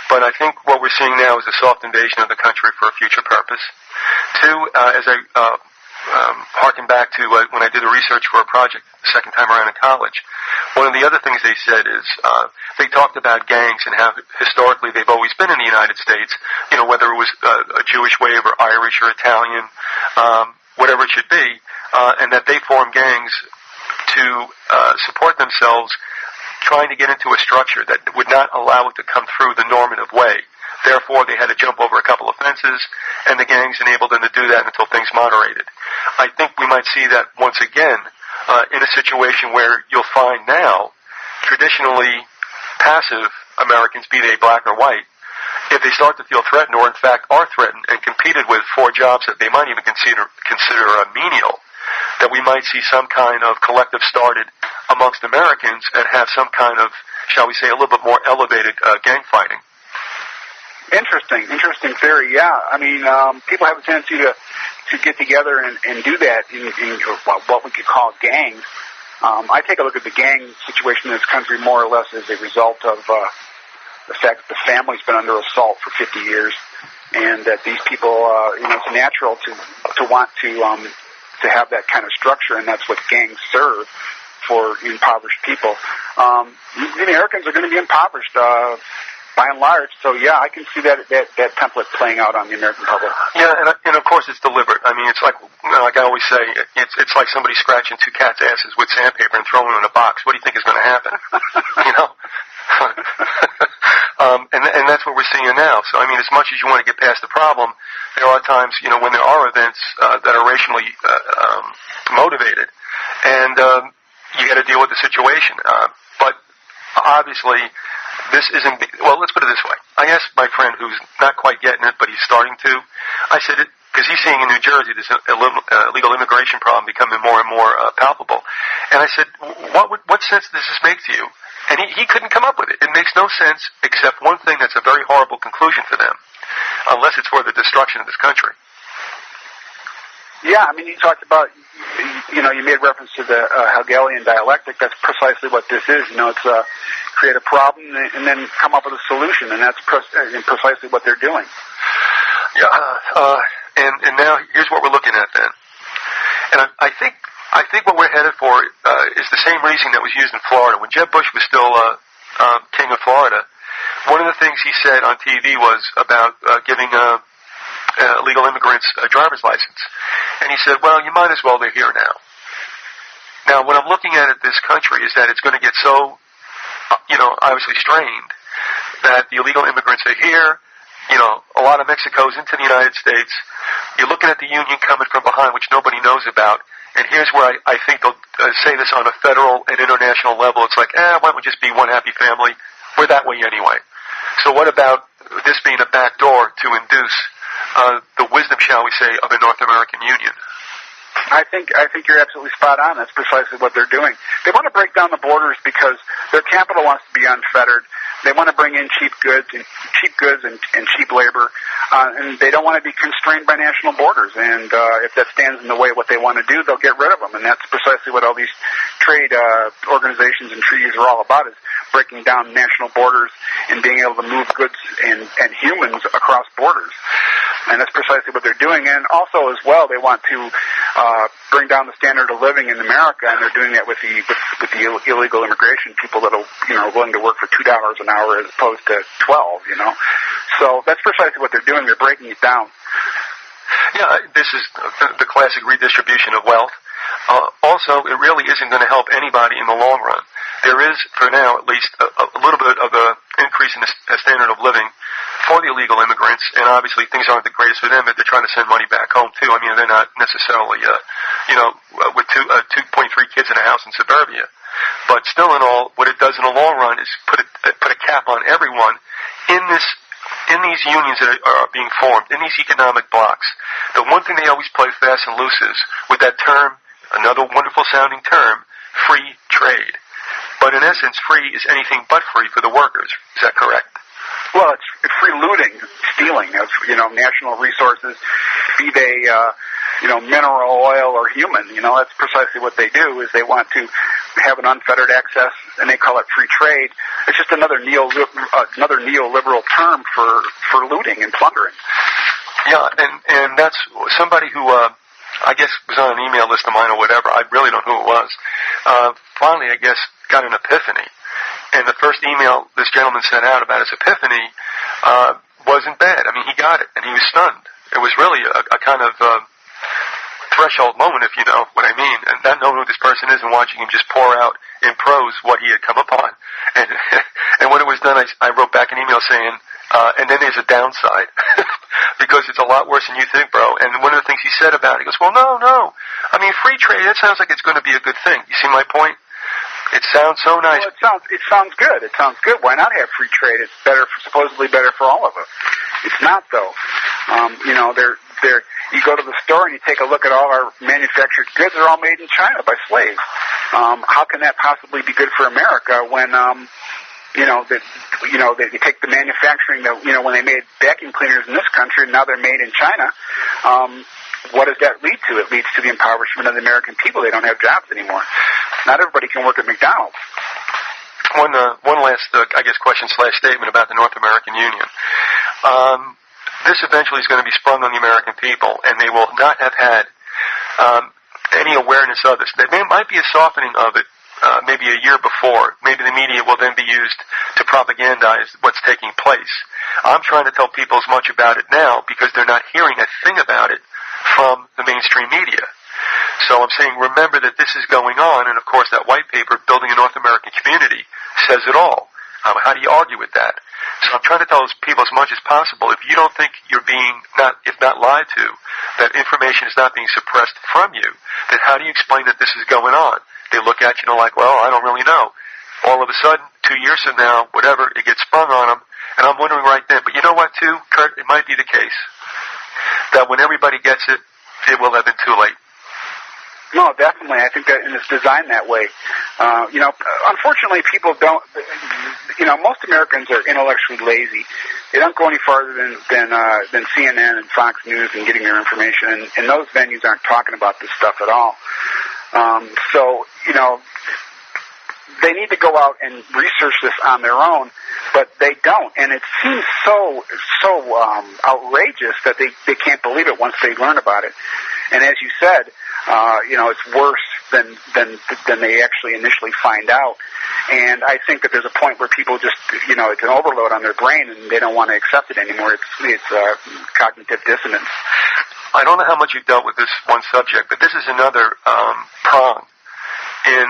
But I think what we're seeing now is a soft invasion of the country for a future purpose. Two, as I harken back to when I did the research for a project the second time around in college, one of the other things they said is they talked about gangs and how historically they've always been in the United States, whether it was a Jewish wave or Irish or Italian, whatever it should be, and that they form gangs to support themselves trying to get into a structure that would not allow it to come through the normative way. Therefore, they had to jump over a couple of fences, and the gangs enabled them to do that until things moderated. I think we might see that once again in a situation where you'll find now traditionally passive Americans, be they black or white, if they start to feel threatened or in fact are threatened and competed with for jobs that they might even consider menial, that we might see some kind of collective started amongst Americans and have some kind of, shall we say, a little bit more elevated gang fighting. Interesting theory. Yeah, I mean, people have a tendency to get together and do that in what we could call gangs. I take a look at the gang situation in this country more or less as a result of the fact that the family's been under assault for 50 years, and that these people, it's natural to want to have that kind of structure, and that's what gangs serve for impoverished people. The Americans are going to be impoverished by and large, so yeah, I can see that template playing out on the American public. Yeah, and of course it's deliberate. I mean, it's like I always say, it's like somebody scratching two cats' asses with sandpaper and throwing them in a box. What do you think is going to happen? And that's what we're seeing now. So I mean, as much as you want to get past the problem, there are times when there are events that are racially motivated, and you got to deal with the situation. But obviously, this isn't, well, let's put it this way. I asked my friend who's not quite getting it, but he's starting to, I said, because he's seeing in New Jersey this illegal immigration problem becoming more and more palpable. And I said, what sense does this make to you? And he couldn't come up with it. It makes no sense except one thing, that's a very horrible conclusion for them, unless it's for the destruction of this country. Yeah, I mean, you talked about, you made reference to the Hegelian dialectic. That's precisely what this is. It's create a problem and then come up with a solution, and that's precisely what they're doing. Yeah, and now here's what we're looking at then. And I think what we're headed for is the same reasoning that was used in Florida. When Jeb Bush was still king of Florida, one of the things he said on TV was about giving illegal immigrants a driver's license. And he said, well, you might as well, they're here now. Now, what I'm looking at this country is that it's going to get so, obviously strained that the illegal immigrants are here. A lot of Mexico's into the United States. You're looking at the union coming from behind, which nobody knows about. And here's where I think they'll say this on a federal and international level. It's like, why don't we just be one happy family? We're that way anyway. So what about this being a backdoor to induce the wisdom, shall we say, of a North American Union? I think you're absolutely spot on. That's precisely what they're doing. They want to break down the borders because their capital wants to be unfettered. They want to bring in cheap goods and cheap labor, and they don't want to be constrained by national borders. And if that stands in the way of what they want to do, they'll get rid of them. And that's precisely what all these trade organizations and treaties are all about: is breaking down national borders and being able to move goods and humans across borders. And that's precisely what they're doing. And also, as well, they want to bring down the standard of living in America, and they're doing that with the illegal immigration people that are willing to work for $2 an hour as opposed to 12. So that's precisely what they're doing. They're breaking it down. Yeah, this is the classic redistribution of wealth. Also, it really isn't going to help anybody in the long run. There is, for now at least, a little bit of an increase in the standard of living for the illegal immigrants, and obviously things aren't the greatest for them, but they're trying to send money back home too. I mean, they're not necessarily, with 2.3 kids in a house in suburbia. But still in all, what it does in the long run is put a cap on everyone in these unions that are being formed, in these economic blocks. The one thing they always play fast and loose is with that term, another wonderful sounding term, free trade. But in essence, free is anything but free for the workers. Is that correct? Well, it's free looting, stealing of, national resources, be they, mineral, oil, or human. That's precisely what they do, is they want to have an unfettered access, and they call it free trade. It's just another neoliberal term for looting and plundering. Yeah, and that's somebody who, I guess was on an email list of mine or whatever. I really don't know who it was. Finally, I guess, got an epiphany. And the first email this gentleman sent out about his epiphany wasn't bad. I mean, he got it, and he was stunned. It was really a kind of threshold moment, if you know what I mean, and not knowing who this person is and watching him just pour out in prose what he had come upon. And and when it was done, I wrote back an email saying, and then there's a downside, because it's a lot worse than you think, bro. And one of the things he said about it, he goes, well, no. I mean, free trade, that sounds like it's going to be a good thing. You see my point? It sounds so nice. Well, it sounds good. It sounds good. Why not have free trade? It's supposedly better for all of us. It's not, though. You go to the store and you take a look at all our manufactured goods. They're all made in China by slaves. How can that possibly be good for America when they take the manufacturing that, when they made vacuum cleaners in this country and now they're made in China? What does that lead to? It leads to the impoverishment of the American people. They don't have jobs anymore. Not everybody can work at McDonald's. One last, question/statement about the North American Union. This eventually is going to be sprung on the American people, and they will not have had any awareness of this. There might be a softening of it maybe a year before. Maybe the media will then be used to propagandize what's taking place. I'm trying to tell people as much about it now because they're not hearing a thing about it from the mainstream media. So I'm saying, remember that this is going on, and of course that white paper, Building a North American Community, says it all. How do you argue with that? So I'm trying to tell people as much as possible, if you don't think you're being, if not lied to, that information is not being suppressed from you, then how do you explain that this is going on? They look at you and are like, well, I don't really know. All of a sudden, 2 years from now, whatever, it gets sprung on them, and I'm wondering right then, but you know what, too, Kurt, it might be the case that when everybody gets it, it will have been too late. No, definitely. I think that it's designed that way. Unfortunately, people don't. Most Americans are intellectually lazy. They don't go any farther than CNN and Fox News and getting their information. And those venues aren't talking about this stuff at all. They need to go out and research this on their own, but they don't. And it seems so outrageous that they can't believe it once they learn about it. And as you said, it's worse than they actually initially find out. And I think that there's a point where people just, it's an overload on their brain and they don't want to accept it anymore. It's cognitive dissonance. I don't know how much you've dealt with this one subject, but this is another prong in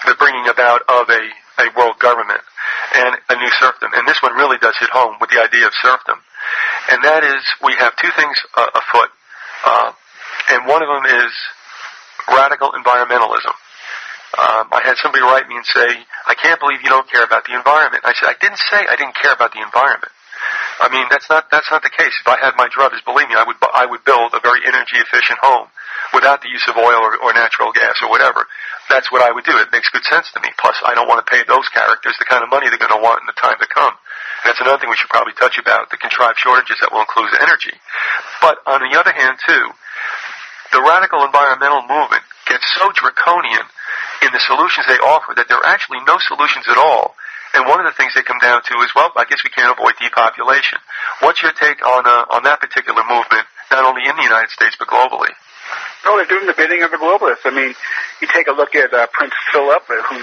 the bringing about of a world government and a new serfdom. And this one really does hit home with the idea of serfdom. And that is, we have two things afoot. And one of them is radical environmentalism. I had somebody write me and say, I can't believe you don't care about the environment. I said, I didn't say I didn't care about the environment. I mean, that's not the case. If I had my druthers, believe me, I would build a very energy efficient home without the use of oil or natural gas or whatever. That's what I would do. It makes good sense to me. Plus, I don't want to pay those characters the kind of money they're going to want in the time to come. And that's another thing we should probably touch about, the contrived shortages that will include energy. But on the other hand, too, the radical environmental movement gets so draconian in the solutions they offer that there are actually no solutions at all. And one of the things they come down to is, well, I guess we can't avoid depopulation. What's your take on that particular movement, not only in the United States but globally? Oh, they're doing the bidding of the globalists. I mean, you take a look at Prince Philip, who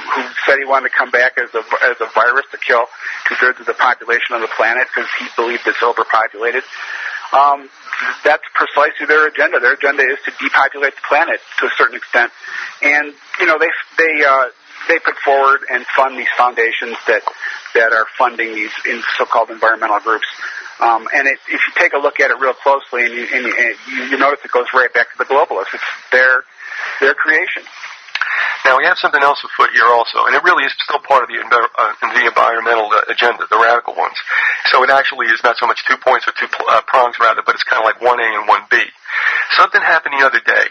said he wanted to come back as a virus to kill 2/3 of the population of the planet because he believed it's overpopulated. That's precisely their agenda. Their agenda is to depopulate the planet to a certain extent, and they put forward and fund these foundations that are funding these so-called environmental groups. And if you take a look at it real closely, and you notice it goes right back to the globalists. It's their creation. Now, we have something else afoot here also, and it really is still part of the environmental agenda, the radical ones. So it actually is not so much 2 points or two prongs, rather, but it's kind of like 1A and 1B. Something happened the other day,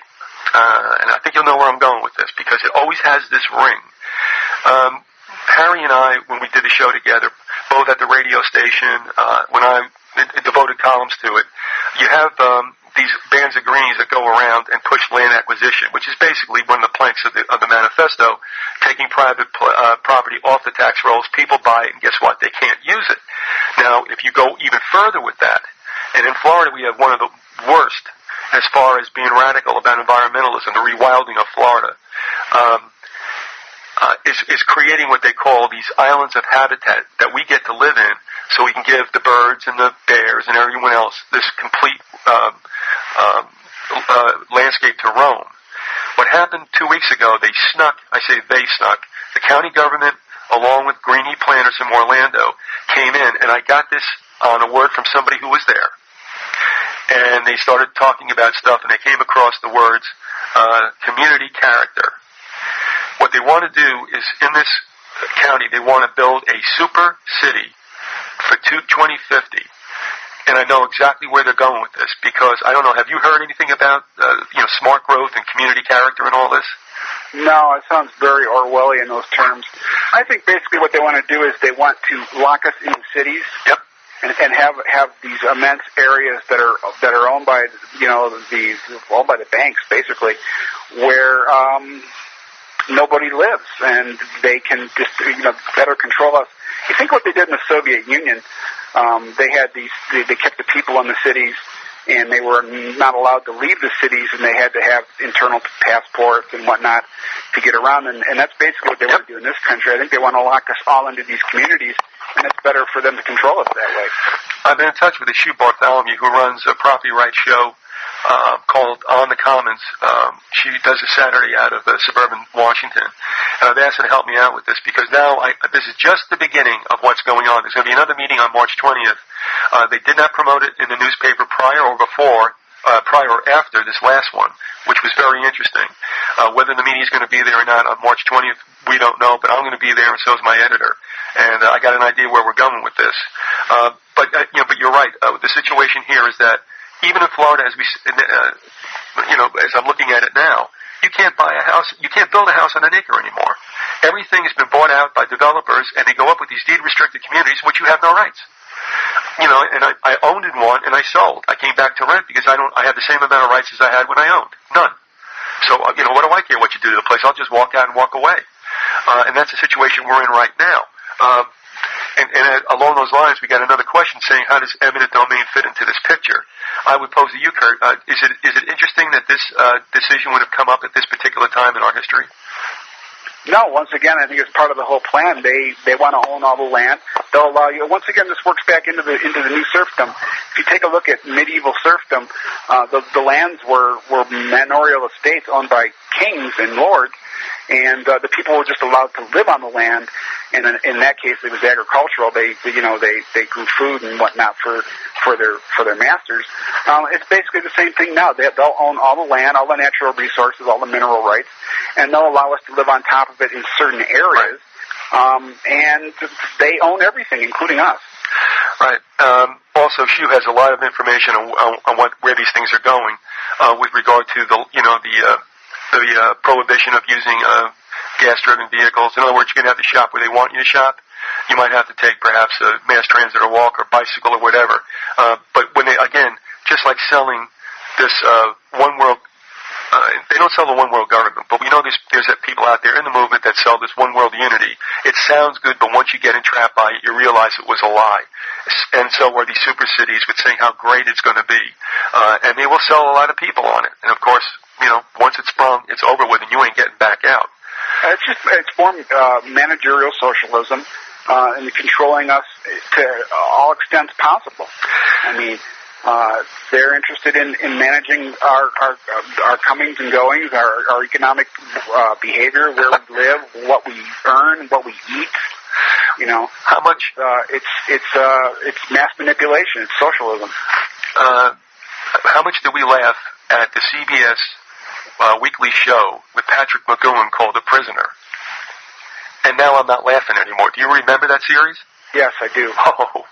and I think you'll know where I'm going with this, because it always has this ring. Harry and I, when we did the show together, both at the radio station, when I devoted columns to it, you have these bands of greenies that go around and push land acquisition, which is basically one of the planks of the manifesto, taking private property off the tax rolls. People buy it, and guess what? They can't use it. Now, if you go even further with that, and in Florida we have one of the worst as far as being radical about environmentalism, the rewilding of Florida, is creating what they call these islands of habitat that we get to live in, so we can give the birds and the bears and everyone else this complete landscape to Rome. What happened 2 weeks ago, they snuck, the county government, along with Greenie planners from Orlando, came in, and I got this on a word from somebody who was there. And they started talking about stuff, and they came across the words community character. What they want to do is, in this county, they want to build a super city for 2050. And I know exactly where they're going with this, because I don't know, have you heard anything about smart growth and community character and all this? No, it sounds very Orwellian, those terms. I think basically what they want to do is they want to lock us in cities. Yep. And have these immense areas that are owned by owned by the banks, basically, where nobody lives, and they can just better control us. You think what they did in the Soviet Union? They kept the people in the cities, and they were not allowed to leave the cities, and they had to have internal passports and whatnot to get around. And that's basically what they want to do in this country. I think they want to lock us all into these communities, and it's better for them to control us that way. I've been in touch with Hugh Bartholomew, who runs a property rights show called On the Commons. She does a Saturday out of suburban Washington. And I've asked her to help me out with this, because now this is just the beginning of what's going on. There's going to be another meeting on March 20th. They did not promote it in the newspaper prior or after this last one, which was very interesting. Whether the meeting is going to be there or not on March 20th, we don't know, but I'm going to be there, and so is my editor. And I got an idea where we're going with this. But you're right. The situation here is that even in Florida, as I'm looking at it now, you can't buy a house, you can't build a house on an acre anymore. Everything has been bought out by developers, and they go up with these deed-restricted communities, in which you have no rights. And I owned in one, and I sold. I came back to rent because I have the same amount of rights as I had when I owned. None. So, what do I care what you do to the place? I'll just walk out and walk away. And that's the situation we're in right now. And along those lines, we got another question saying, how does eminent domain fit into this picture? I would pose to you, Kurt, is it interesting that this decision would have come up at this particular time in our history? No, once again, I think it's part of the whole plan. They want to own all the land. They'll allow you. Once again, this works back into the new serfdom. If you take a look at medieval serfdom, the lands were manorial estates owned by kings and lords, and the people were just allowed to live on the land. And in that case, it was agricultural. They grew food and whatnot for their masters. It's basically the same thing now. They'll own all the land, all the natural resources, all the mineral rights, and they'll allow us to live on top of it in certain areas. And they own everything, including us. Right. Also, Hugh has a lot of information on where these things are going with regard to the prohibition of using gas-driven vehicles. In other words, you're going to have to shop where they want you to shop. You might have to take perhaps a mass transit or walk or bicycle or whatever. But when just like selling this one world, they don't sell the one world government, but we know there's people out there in the movement that sell this one world unity. It sounds good, but once you get entrapped by it, you realize it was a lie. And so are these super cities with saying how great it's going to be. And they will sell a lot of people on it. And of course, once it's sprung, it's over with, and you ain't getting back out. It's formed managerial socialism, and controlling us to all extents possible. I mean, they're interested in managing our comings and goings, our economic behavior, where we live, what we earn, what we eat. How much? It's mass manipulation. It's socialism. How much do we laugh at the CBS weekly show with Patrick McGowan called The Prisoner? And now I'm not laughing anymore. Do you remember that series? Yes, I do. Oh,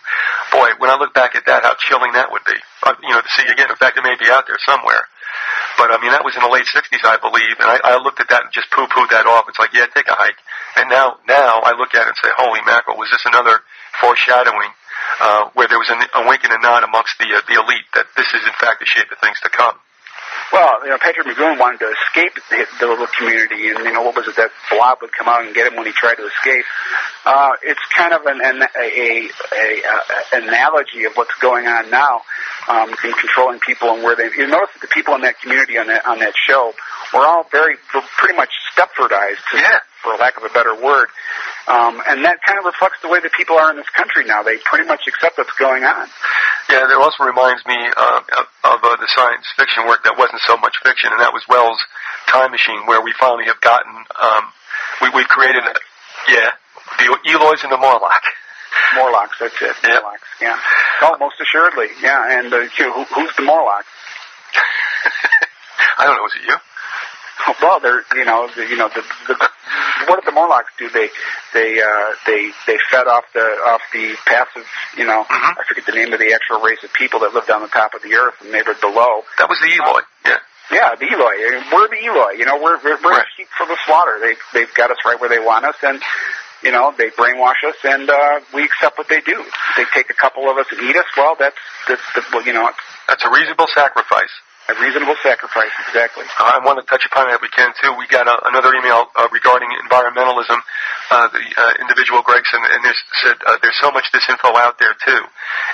boy, when I look back at that, how chilling that would be. To see again. In fact, it may be out there somewhere. But, that was in the late 60s, I believe, and I looked at that and just poo-pooed that off. It's like, yeah, take a hike. And now I look at it and say, holy mackerel, was this another foreshadowing where there was a wink and a nod amongst the elite that this is, in fact, the shape of things to come? Well, Patrick McGowan wanted to escape the little community, and what was it, that blob would come out and get him when he tried to escape. It's kind of an analogy of what's going on now in controlling people and where they. You notice that the people in that community on that show were all pretty much Stepfordized, for lack of a better word, and that kind of reflects the way that people are in this country now. They pretty much accept what's going on. Yeah, it also reminds me of the science fiction work that wasn't so much fiction, and that was Wells' Time Machine, where we finally have gotten, we've created, the Eloys and the Morlock. Morlocks, that's it. Yep. Morlocks, yeah. Oh, most assuredly, yeah. And who's the Morlock? I don't know. Is it you? Well, they're what did the Morlocks do? They fed off the passive, I forget the name of the actual race of people that lived on the top of the earth and they were below. That was the Eloi, yeah. Yeah, the Eloi. We're the Eloi. We're right. sheep for the slaughter. They've got us right where they want us, and they brainwash us, and we accept what they do. If they take a couple of us and eat us, well, that's a reasonable sacrifice. A reasonable sacrifice, exactly. I want to touch upon that if we can, too. We got another email regarding environmentalism. The individual Gregson, and said there's so much disinfo out there, too.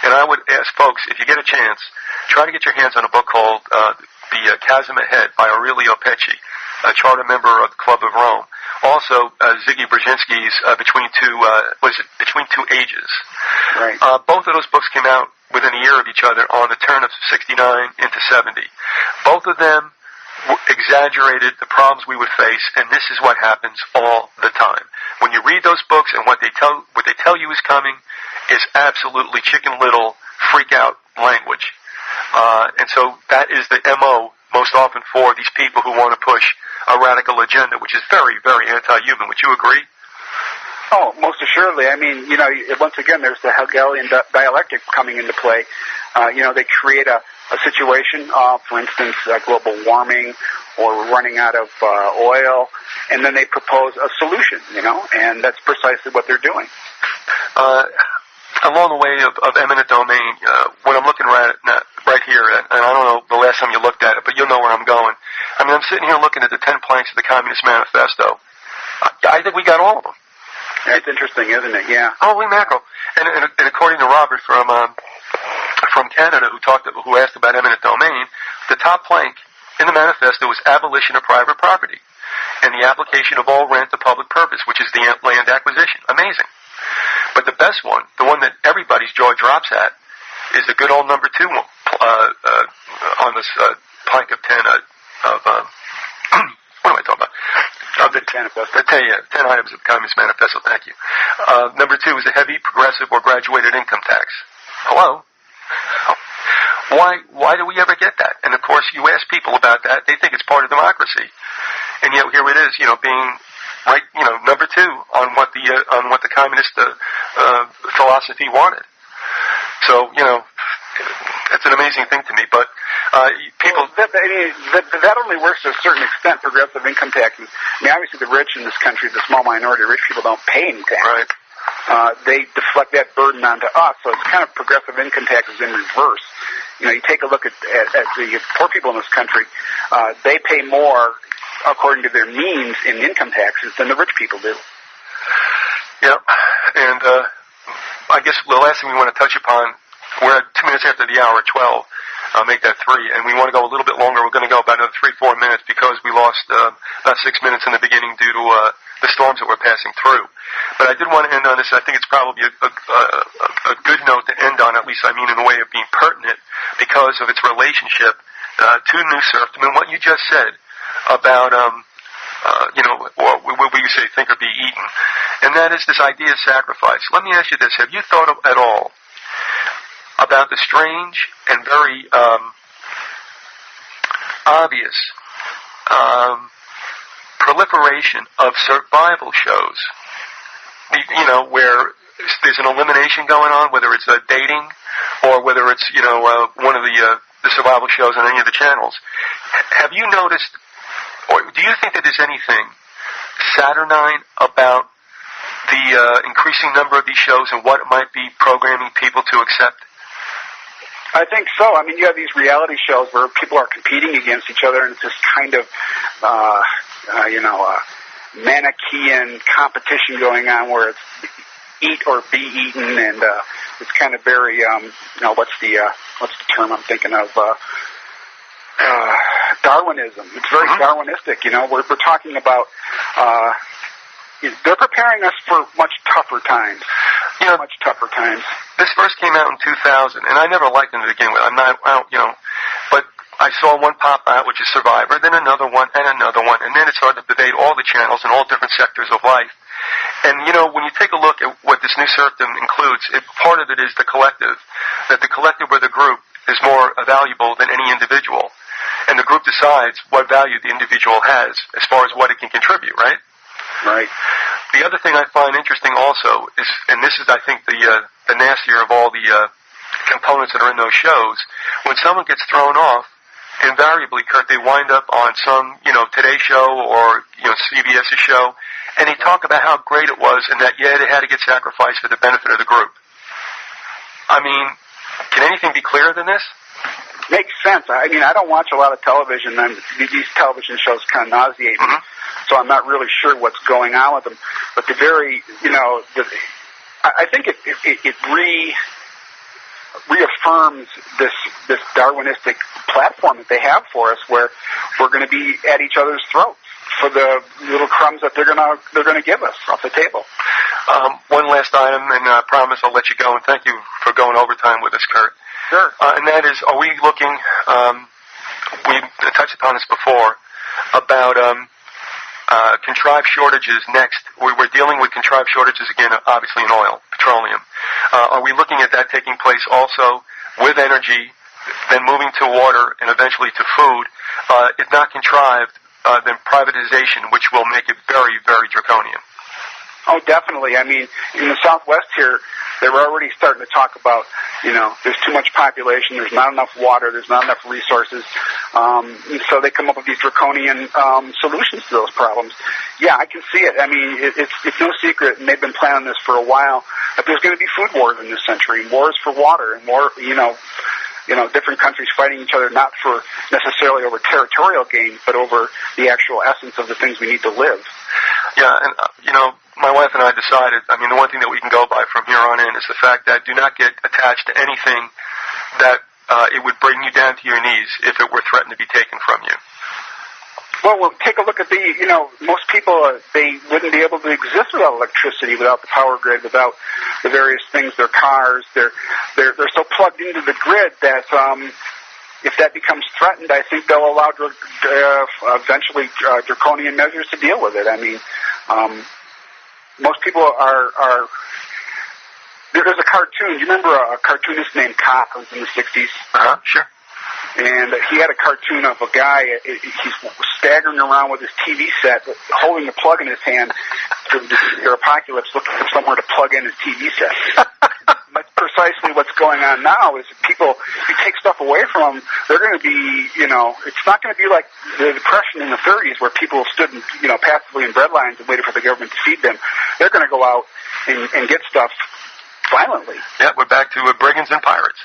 And I would ask folks, if you get a chance, try to get your hands on a book called The Chasm Ahead by Aurelio Pecci, a charter member of the Club of Rome. Also, Ziggy Brzezinski's Between Two Ages. Right. Both of those books came out within a year of each other on the turn of 69 into 70. Both of them exaggerated the problems we would face, and this is what happens all the time. When you read those books and what they tell you is coming is absolutely Chicken Little freak out language. And so that is the MO most often for these people who want to push a radical agenda, which is very, very anti-human. Would you agree? Oh, most assuredly. I mean, once again, there's the Hegelian dialectic coming into play. They create a situation, for instance, global warming, or we're running out of oil, and then they propose a solution, and that's precisely what they're doing. Along the way of eminent domain, when I'm looking right here, and I don't know the last time you looked at it, but you'll know where I'm going. I mean, I'm sitting here looking at the 10 planks of the Communist Manifesto. I think we got all of them. That's interesting, isn't it? Yeah. Holy mackerel! And according to Robert from Canada, who asked about eminent domain, the top plank in the manifesto is abolition of private property and the application of all rent to public purpose, which is the land acquisition. Amazing. But the best one, the one that everybody's jaw drops at, is the good old number 2 on this plank of 10 what am I talking about? The 10 items of the Communist Manifesto, thank you. Number 2 is the heavy, progressive, or graduated income tax. Hello? Why do we ever get that? And of course, you ask people about that, they think it's part of democracy. And yet here it is, being right, number 2 on what the communist philosophy wanted. So, that's an amazing thing to me. But people, that only works to a certain extent. Progressive income taxes. I mean, obviously, the rich in this country, the small minority of rich people, don't pay any tax. Right. They deflect that burden onto us. So it's kind of progressive income taxes in reverse. You take a look at the poor people in this country. They pay more, according to their means, in income taxes than the rich people do. Yeah, and I guess the last thing we want to touch upon, we're at 2 minutes after the hour, 12. I'll make that 3, and we want to go a little bit longer. We're going to go about another 3-4 minutes because we lost about 6 minutes in the beginning due to the storms that we're passing through. But I did want to end on this. I think it's probably a good note to end on, at least I mean in a way of being pertinent, because of its relationship to New Serfdom and what you just said about, what you say, think or be eaten. And that is this idea of sacrifice. Let me ask you this. Have you thought at all about the strange and very obvious proliferation of survival shows, where there's an elimination going on, whether it's dating or whether it's, one of the survival shows on any of the channels. Have you noticed, or do you think that there's anything saturnine about the increasing number of these shows and what it might be programming people to accept? I think so. I mean, you have these reality shows where people are competing against each other, and it's this kind of, Manichaean competition going on where it's eat or be eaten, and it's kind of very, what's the term I'm thinking of? Darwinism. It's very Darwinistic. We're talking about. They're preparing us for much tougher times. much tougher times. This first came out in 2000, and I never liked them to begin with. But I saw one pop out, which is Survivor, then another one, and then it started to debate all the channels and all different sectors of life. And, when you take a look at what this new serfdom includes, part of it is the collective, that the collective or the group is more valuable than any individual. And the group decides what value the individual has as far as what it can contribute, right? Right. The other thing I find interesting also is, and this is, I think, the nastier of all the components that are in those shows, when someone gets thrown off, invariably, Kurt, they wind up on some, Today Show or, CBS's show, and they talk about how great it was and that, they had to get sacrificed for the benefit of the group. I mean, can anything be clearer than this? Makes sense. I mean, I don't watch a lot of television, and these television shows kind of nauseate me, so I'm not really sure what's going on with them. But I think it reaffirms this Darwinistic platform that they have for us, where we're going to be at each other's throats for the little crumbs that they're going to give us off the table. One last item, and I promise I'll let you go, and thank you for going overtime with us, Kurt. Sure. And that is, are we looking, we touched upon this before, about contrived shortages next. We're dealing with contrived shortages again, obviously in oil, petroleum. Are we looking at that taking place also with energy, then moving to water, and eventually to food? If not contrived, then privatization, which will make it very, very draconian. Oh, definitely. I mean, in the Southwest here, they're already starting to talk about, there's too much population, there's not enough water, there's not enough resources, and so they come up with these draconian solutions to those problems. Yeah, I can see it. I mean, it's no secret, and they've been planning this for a while, that there's going to be food wars in this century, wars for water, and more, different countries fighting each other, not for necessarily over territorial gain, but over the actual essence of the things we need to live. Yeah, and, my wife and I decided, the one thing that we can go by from here on in is the fact that do not get attached to anything that it would bring you down to your knees if it were threatened to be taken from you. Well, take a look at most people, they wouldn't be able to exist without electricity, without the power grid, without the various things, their cars. They're so plugged into the grid that if that becomes threatened, I think they'll allow eventually draconian measures to deal with it. I mean, most people are. There's a cartoon. Do you remember a cartoonist named Cop who was in the 60s? Sure. And he had a cartoon of a guy, he's staggering around with his TV set, holding the plug in his hand through the nuclear apocalypse, looking for somewhere to plug in his TV set. That's precisely what's going on now, is people, if you take stuff away from them, they're going to be, it's not going to be like the Depression in the 30s where people stood, passively in bread lines and waited for the government to feed them. They're going to go out and get stuff violently. Yeah, we're back to brigands and pirates.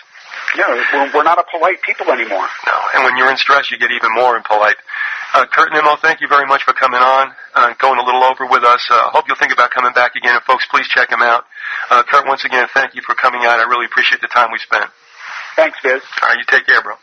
Yeah, we're not a polite people anymore. No, and when you're in stress, you get even more impolite. Kurt Nimmo, thank you very much for coming on, going a little over with us. Hope you'll think about coming back again, and folks, please check him out. Kurt, once again, thank you for coming out. I really appreciate the time we spent. Thanks, Viz. All right, you take care, bro.